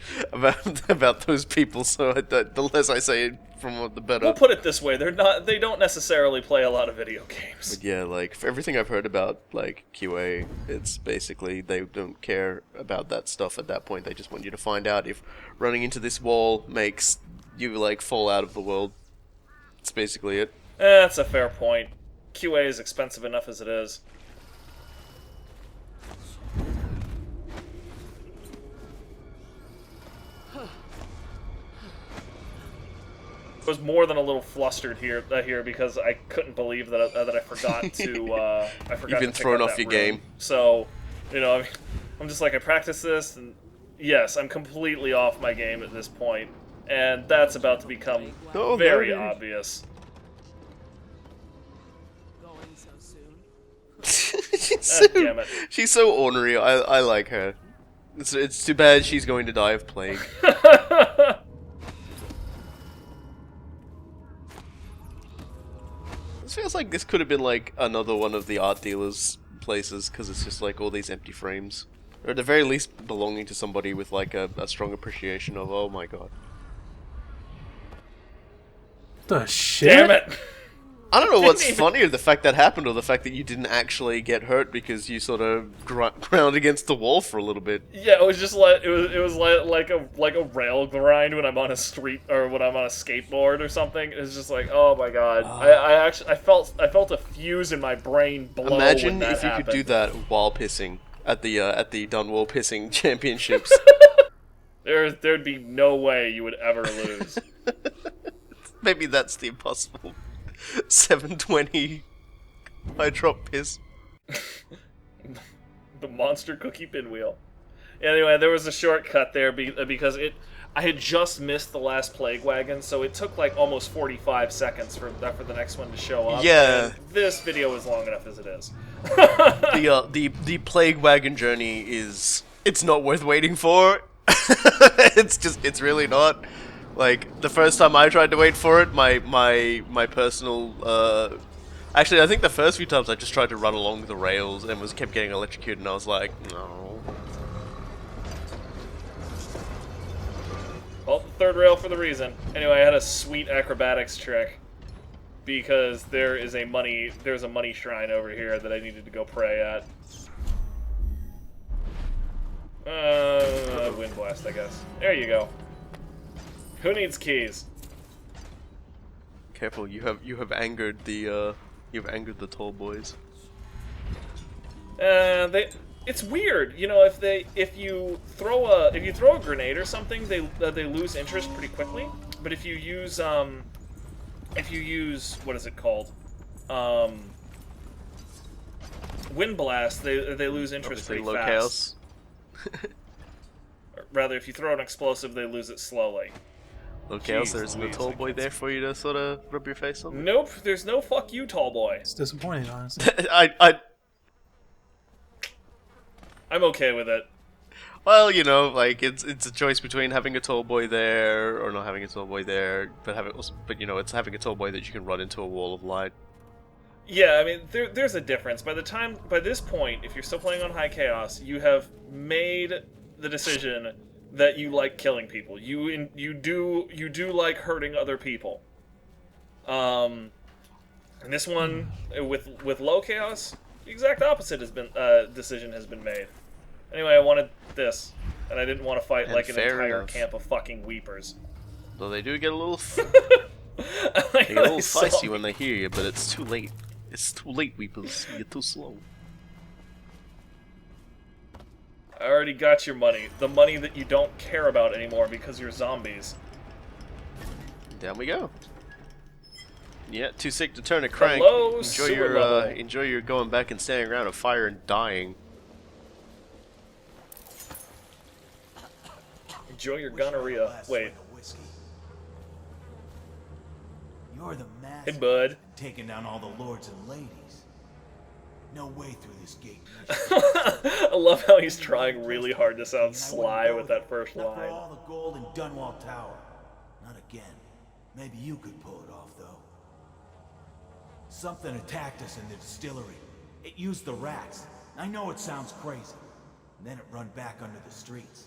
those people, so the less I say it, the better. We'll put it this way: they don't necessarily play a lot of video games. But yeah, like for everything I've heard about like QA, it's basically they don't care about that stuff at that point. They just want you to find out if running into this wall makes you like fall out of the world. That's basically it. That's a fair point. QA is expensive enough as it is. I was more than a little flustered here because I couldn't believe that I forgot to You've been thrown off your game. So, I'm just like, I practiced this, and yes, I'm completely off my game at this point, and that's about to become very obvious. Going so soon? Damn it. She's so ornery. I like her. It's too bad she's going to die of plague. This feels like this could have been like another one of the art dealers' places, because it's just like all these empty frames. Or at the very least belonging to somebody with like a strong appreciation of, oh my god. The shit? Damn it! I don't know what's funnier, the fact that happened or the fact that you didn't actually get hurt because you sort of ground against the wall for a little bit. Yeah, it was just like it was like a rail grind when I'm on a street or when I'm on a skateboard or something. It's just like, oh my god. I felt a fuse in my brain blow. Imagine when that if you happened. could do that while pissing at the Dunwall pissing championships. There'd be no way you would ever lose. Maybe that's the impossible 720 I drop piss. The monster cookie pinwheel. Anyway, there was a shortcut there because I had just missed the last plague wagon, so it took like almost 45 seconds for the next one to show up. Yeah. And this video is long enough as it is. The plague wagon journey it's not worth waiting for. it's really not. Like, the first time I tried to wait for it, my personal, actually, I think the first few times I just tried to run along the rails and kept getting electrocuted, and I was like, no. Well, the third rail for the reason. Anyway, I had a sweet acrobatics trick. because there's a money shrine over here that I needed to go pray at. Wind blast, I guess. There you go. Who needs keys? Careful, you have angered the tall boys. It's weird, you know. If you throw a grenade or something, they lose interest pretty quickly. But if you use what is it called, wind blast, they lose interest Obviously pretty low fast. chaos. Or rather, if you throw an explosive, they lose it slowly. Low chaos, Jeez there isn't a Louise, tall I boy can't there for you to sort of rub your face on. Nope, there's no fuck you, tall boy. It's disappointing, honestly. I'm okay with it. Well, you know, like it's a choice between having a tall boy there or not having a tall boy there, but you know, it's having a tall boy that you can run into a wall of light. Yeah, I mean, there's a difference. By this point, if you're still playing on High Chaos, you have made the decision that you like killing people. You do like hurting other people. And this one with low chaos, the exact opposite decision has been made. Anyway, I wanted this, and I didn't want to fight And like an fair entire enough. camp of fucking weepers. Though they do get a little, They they get a little saw feisty me. when they hear you, but it's too late. It's too late, weepers. You're too slow. I already got your money. The money that you don't care about anymore because you're zombies. Down we go. Yeah, too sick to turn a crank. Hello, enjoy sewer your level. enjoy your going back and standing around a fire and dying. Enjoy your gonorrhea. Wait. You're the master. Hey, bud. Taking down all the lords and ladies. No way through this gate. I love how he's trying really hard to sound sly with that first Not for line. all the gold in Dunwall Tower. Not again. Maybe you could pull it off, though. Something attacked us in the distillery. It used the rats. I know it sounds crazy. And then it run back under the streets.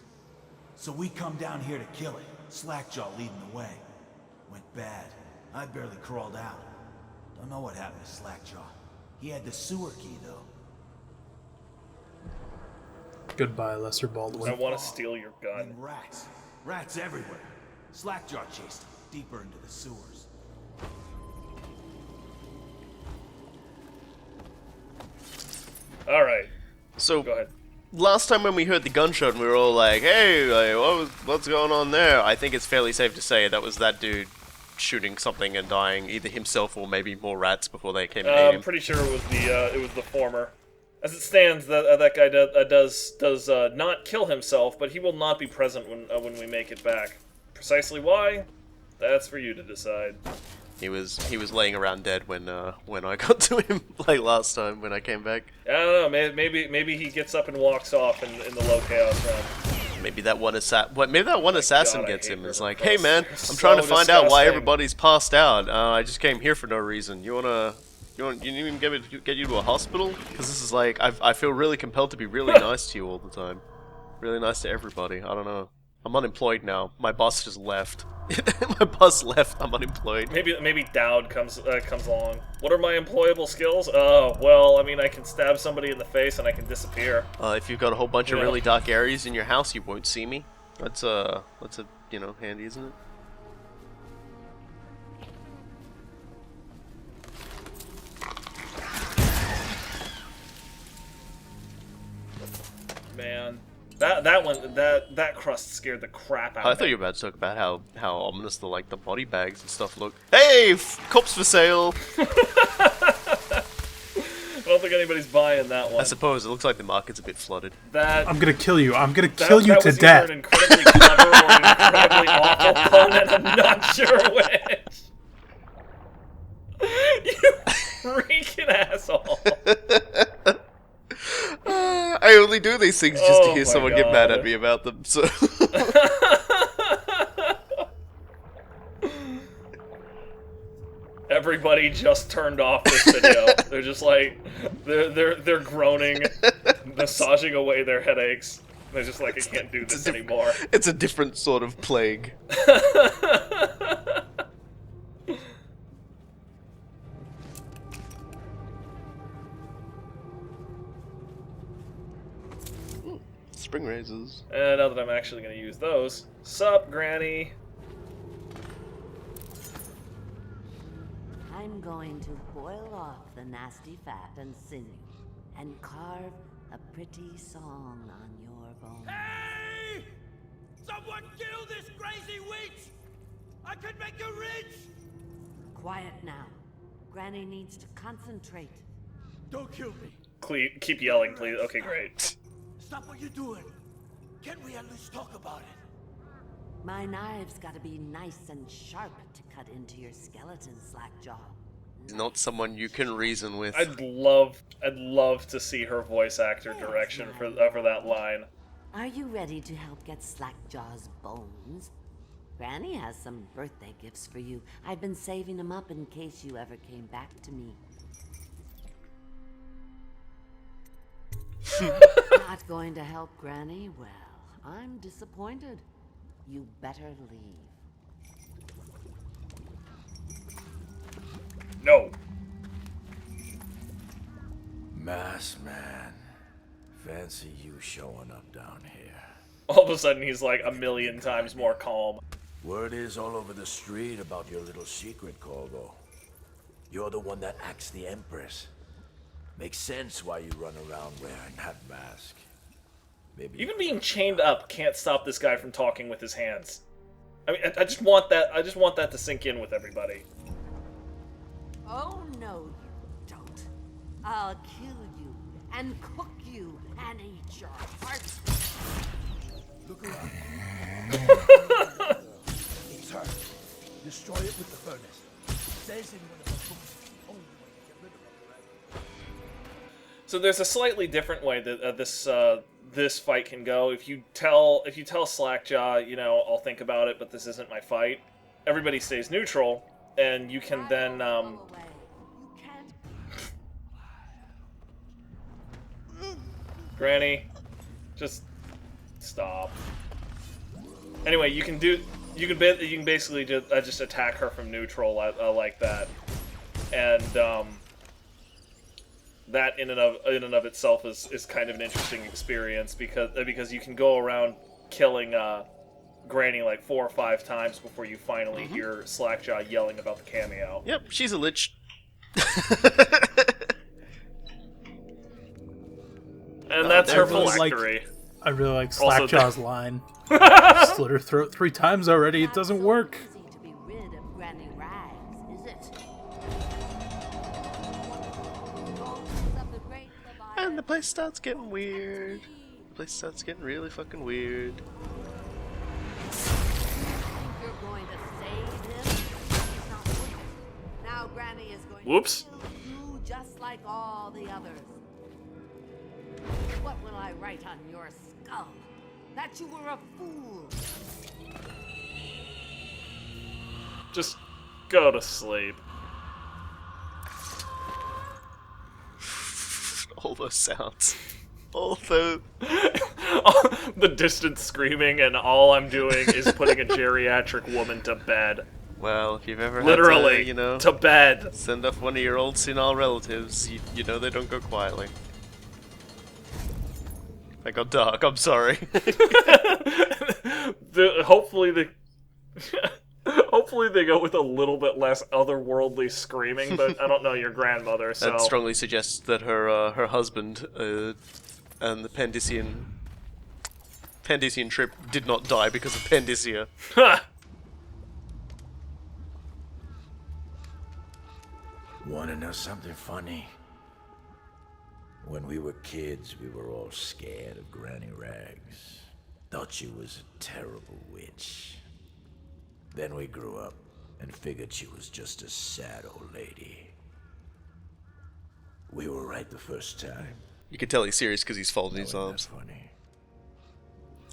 So we come down here to kill it. Slackjaw leading the way. Went bad. I barely crawled out. Don't know what happened to Slackjaw. He had the sewer key, though. Goodbye, Lesser I Baldwin. want to steal your gun. And rats. Rats everywhere. Slackjaw chased him deeper into the sewers. Alright. So, Go ahead. last time when we heard the gunshot, we were all like, "Hey, like, what's going on there?" I think it's fairly safe to say that was that dude shooting something and dying, either himself or maybe more rats before they came and ate I'm him. pretty sure it was the former. As it stands, that guy does not kill himself, but he will not be present when we make it back. Precisely why? That's for you to decide. He was laying around dead when I got to him like last time when I came back. I don't know. Maybe he gets up and walks off in the low chaos run. Maybe that one assassin God, I gets hate him. It's river like, crust. hey man, They're I'm trying to so find out why disgusting. everybody's passed out. I just came here for no reason. You need me to get you to a hospital? Because this is like, I feel really compelled to be really nice to you all the time. Really nice to everybody. I don't know. I'm unemployed now. My boss just left. My boss left. I'm unemployed. Maybe Daud comes along. What are my employable skills? Oh, well, I mean, I can stab somebody in the face and I can disappear. If you've got a whole bunch of Yeah. really dark areas in your house, you won't see me. That's handy, isn't it? Man, that crust scared the crap out I of thought me. you were about to talk about how ominous the body bags and stuff look. Hey, corpse for sale. I don't think anybody's buying that one. I suppose it looks like the market's a bit flooded. I'm gonna kill you. I'm gonna kill you to was death. Either an incredibly clever or an incredibly awful pun, and I'm not sure which. You freaking asshole. I only do these things just to Oh hear my someone get mad God. at me about them. So Everybody just turned off this video. They're just like, they're groaning, massaging away their headaches. They're just like, I can't do this anymore. it's a different sort of plague. Spring razors. And now that I'm actually going to use those. Sup, Granny? I'm going to boil off the nasty fat and sinew and carve a pretty song on your bones. Hey! Someone kill this crazy witch! I could make you rich! Quiet now. Granny needs to concentrate. Don't kill me. Keep yelling, please. Okay, great. Stop what you're doing. Can't we at least talk about it? My knives gotta be nice and sharp to cut into your skeleton, Slackjaw. He's not someone you can reason with. I'd love to see her voice actor direction for that line. Are you ready to help get Slackjaw's bones? Granny has some birthday gifts for you. I've been saving them up in case you ever came back to me. Not going to help Granny? Well, I'm disappointed. You better leave. No. Mass man. Fancy you showing up down here. All of a sudden, he's like a million times more calm. Word is all over the street about your little secret, Corvo. You're the one that acts the Empress. Makes sense why you run around wearing that mask. Maybe Even being chained up can't stop this guy from talking with his hands. I mean, I just want that. I just want that to sink in with everybody. Oh no, you don't. I'll kill you and cook you and eat your heart. Look around. It's her. Destroy it with the furnace. Says in one of her books. Only way to get rid of her. So there's a slightly different way that this fight can go. If you tell Slackjaw, you know, I'll think about it, but this isn't my fight. Everybody stays neutral, and you can then Granny, just stop. Anyway, you can basically just attack her from neutral like that, and that in and of itself is kind of an interesting experience because you can go around killing Granny like 4 or 5 times before you finally hear Slackjaw yelling about the cameo. Yep, she's a lich. And that's her phylactery. I really like Also, Slackjaw's line. Slit her throat 3 times already. It doesn't work. To be rid of Granny Rags, is it? And the place starts getting weird. The place starts getting really fucking weird. You're going to save him? He's not worth it. Now Granny is going Whoops. to kill you just like all the others. What will I write on your skull? That you were a fool. Just go to sleep. All those sounds. All those... The distant screaming, and all I'm doing is putting a geriatric woman to bed. Well, if you've ever Literally, had to, you know, to bed. Send off one of your old senile relatives, you know they don't go quietly. I got dark, I'm sorry. Hopefully they go with a little bit less otherworldly screaming, but I don't know your grandmother, so... That strongly suggests that her husband and the Pandician trip did not die because of Pandicia. Wanna know something funny? When we were kids, we were all scared of Granny Rags. Thought she was a terrible witch. Then we grew up and figured she was just a sad old lady. We were right the first time. You can tell he's serious because he's folding his arms. Funny.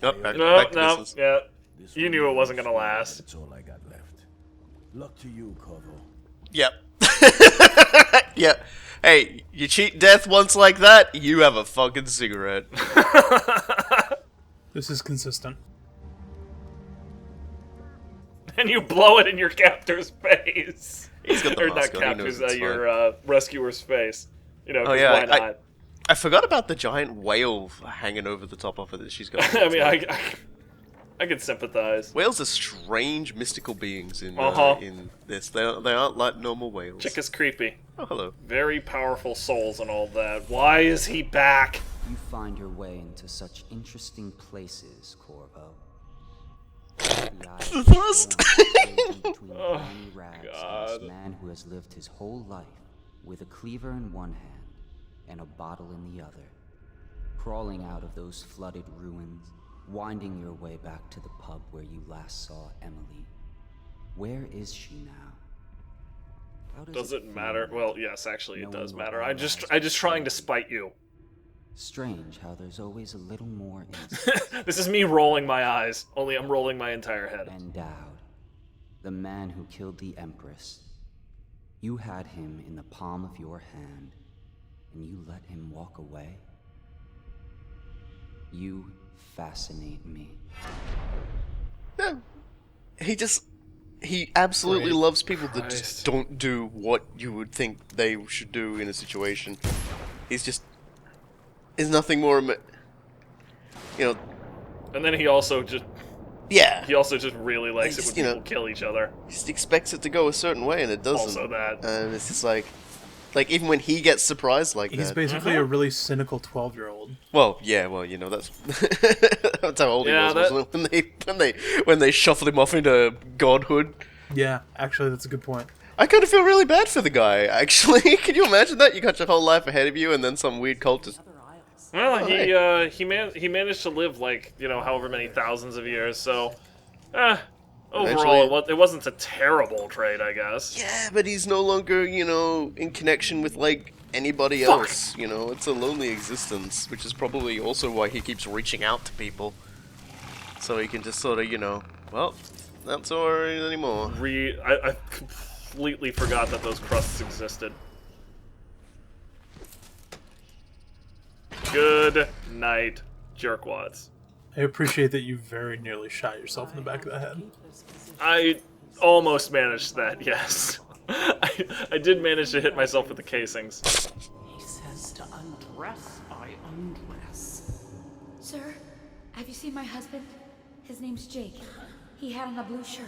Oh, back No, to business. yeah. You knew it wasn't gonna last. That's all I got left. Luck to you, Corvo. Yep. Yep. Hey, you cheat death once like that, you have a fucking cigarette. This is consistent. And you blow it in your captor's face. He's got the or mask not on, he knows captor's, it's your rescuer's face. You know, 'cause Oh yeah, why not? I forgot about the giant whale hanging over the top of her that she's got. I mean, I can sympathize. Whales are strange, mystical beings in this. They aren't like normal whales. Chick is creepy. Oh, hello. Very powerful souls and all that. Why is he back? You find your way into such interesting places, Corvo. The Thrust. Oh, God. This man who has lived his whole life with a cleaver in one hand and a bottle in the other, crawling out of those flooded ruins, winding your way back to the pub where you last saw Emily. Where is she now? Does it matter? Well, yes, actually, it does matter. I just trying to spite you. Strange how there's always a little more This is me rolling my eyes, only I'm rolling my entire head. And Daud, the man who killed the Empress. You had him in the palm of your hand, and you let him walk away? You fascinate me. No. He absolutely loves people that just don't do what you would think they should do in a situation. Is nothing more, And then he also just... Yeah. He also just really likes it when people kill each other. He just expects it to go a certain way, and it doesn't. Also that. And it's just like even when he gets surprised like He's that. basically a really cynical 12-year-old. Well, yeah, that's that's how old he was, wasn't it? When they shuffled him off into godhood. Yeah, actually, that's a good point. I kind of feel really bad for the guy, actually. Can you imagine that? You got your whole life ahead of you, and then some weird cult just... Well, he managed to live, like, however many thousands of years, so... overall, it wasn't a terrible trade, I guess. Yeah, but he's no longer, in connection with, like, anybody else. It's a lonely existence, which is probably also why he keeps reaching out to people. So he can just sort of, well, not so worried anymore. I completely forgot that those crusts existed. Good night, jerkwads. I appreciate that you very nearly shot yourself in the back of the head. I almost managed that, yes. I did manage to hit myself with the casings. He says to undress, I undress. Sir, have you seen my husband? His name's Jake. He had on a blue shirt.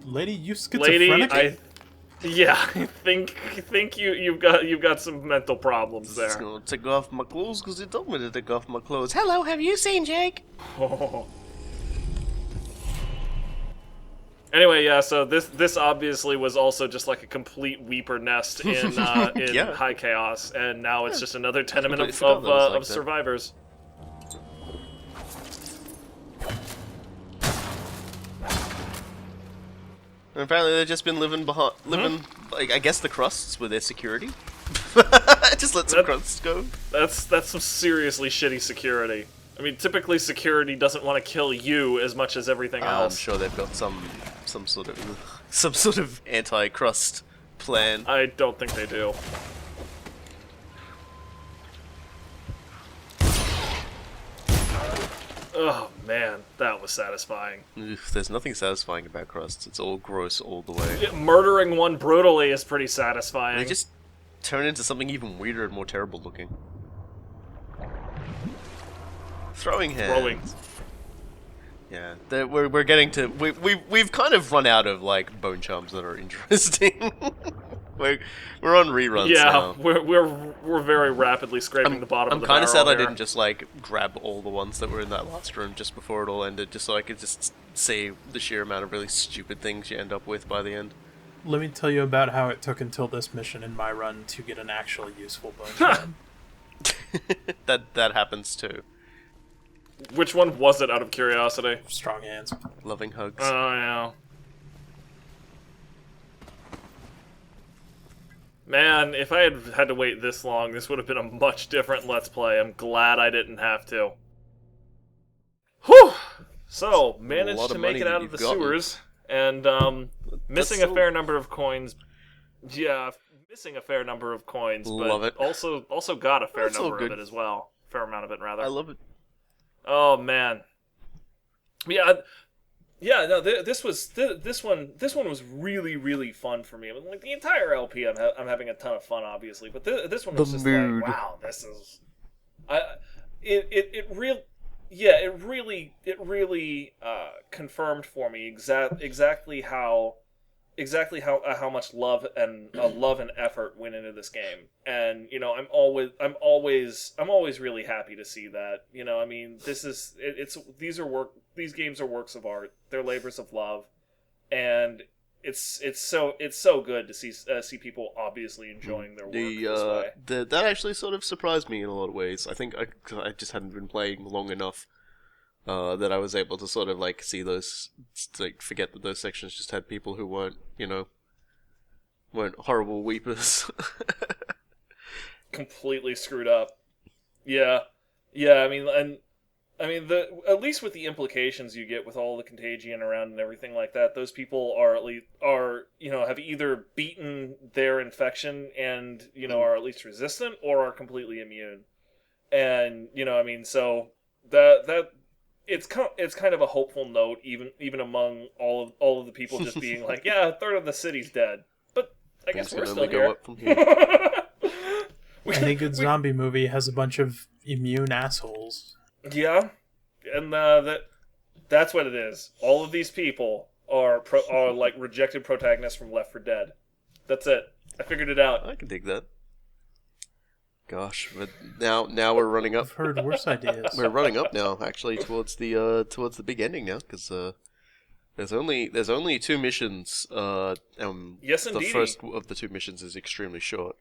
Lady, you schizophrenic? Lady, I think you've got some mental problems there. I'm gonna take off my clothes because he told me to take off my clothes. Hello, have you seen Jake? Oh. Anyway, yeah. So this obviously was also just like a complete weeper nest in High Chaos, and now it's just another tenement of survivors. And apparently they've just been living, like, I guess the crusts were their security. Just let some crusts go. That's some seriously shitty security. I mean, typically security doesn't want to kill you as much as everything else. I'm sure they've got some sort of anti-crust plan. I don't think they do. Oh man, that was satisfying. There's nothing satisfying about crusts. It's all gross all the way. Yeah, murdering one brutally is pretty satisfying. They just turn into something even weirder and more terrible looking. Throwing hands. Yeah, we're getting to we've kind of run out of like bone charms that are interesting. we're on reruns now. we're very rapidly scraping the bottom of the barrel. I'm kind of sad I didn't just like grab all the ones that were in that last room just before it all ended, just so I could just see the sheer amount of really stupid things you end up with by the end. Let me tell you about how it took until this mission in my run to get an actually useful bone charm. That happens too. Which one was it, out of curiosity? Strong hands. Loving hugs. Oh, yeah. Man, if I had to wait this long, this would have been a much different Let's Play. I'm glad I didn't have to. Whew! So, managed to make it out of the sewers, and missing a fair number of coins. Yeah, missing a fair number of coins, but also got a fair number of it as well. Fair amount of it, rather. I love it. Oh, man. Yeah, Yeah, no, this one was really, really fun for me. I mean, like the entire LP, I'm having a ton of fun, obviously, but this one was just mood. like, wow, this is, it really confirmed for me exactly how much love and effort went into this game. And I'm always really happy to see that. I mean, these games are works of art. They're labors of love, and it's so good to see people obviously enjoying their work this way. That actually sort of surprised me in a lot of ways. I think I just hadn't been playing long enough that I was able to sort of like see those, like forget that those sections just had people who weren't horrible weepers. Completely screwed up. Yeah. I mean, at least with the implications you get with all the contagion around and everything like that, those people have either beaten their infection and are at least resistant, or are completely immune. And so that it's kind of a hopeful note, even among all of the people just being like, yeah, a third of the city's dead, but I guess we're still here. Up from here. Any good zombie movie has a bunch of immune assholes. Yeah, and that's what it is. All of these people are like rejected protagonists from Left 4 Dead. That's it. I figured it out. I can dig that. Gosh, but now we're running up. I've heard worse ideas. We're running up now, actually, towards the big ending now, because there's only 2 missions. Yes, indeed. The first of the 2 missions is extremely short,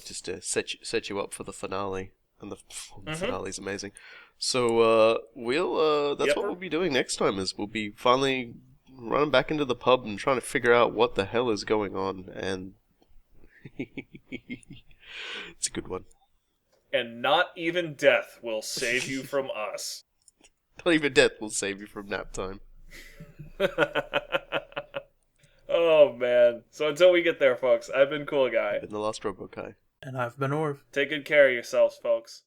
just to set you up for the finale, and the finale is amazing. So that's what we'll be doing next time. Is we'll be finally running back into the pub and trying to figure out what the hell is going on, and it's a good one. And not even death will save you from us. Not even death will save you from nap time. Oh man! So until we get there, folks, I've been Cool Guy. I've been the Lost Robo Guy. And I've been Orv. Take good care of yourselves, folks.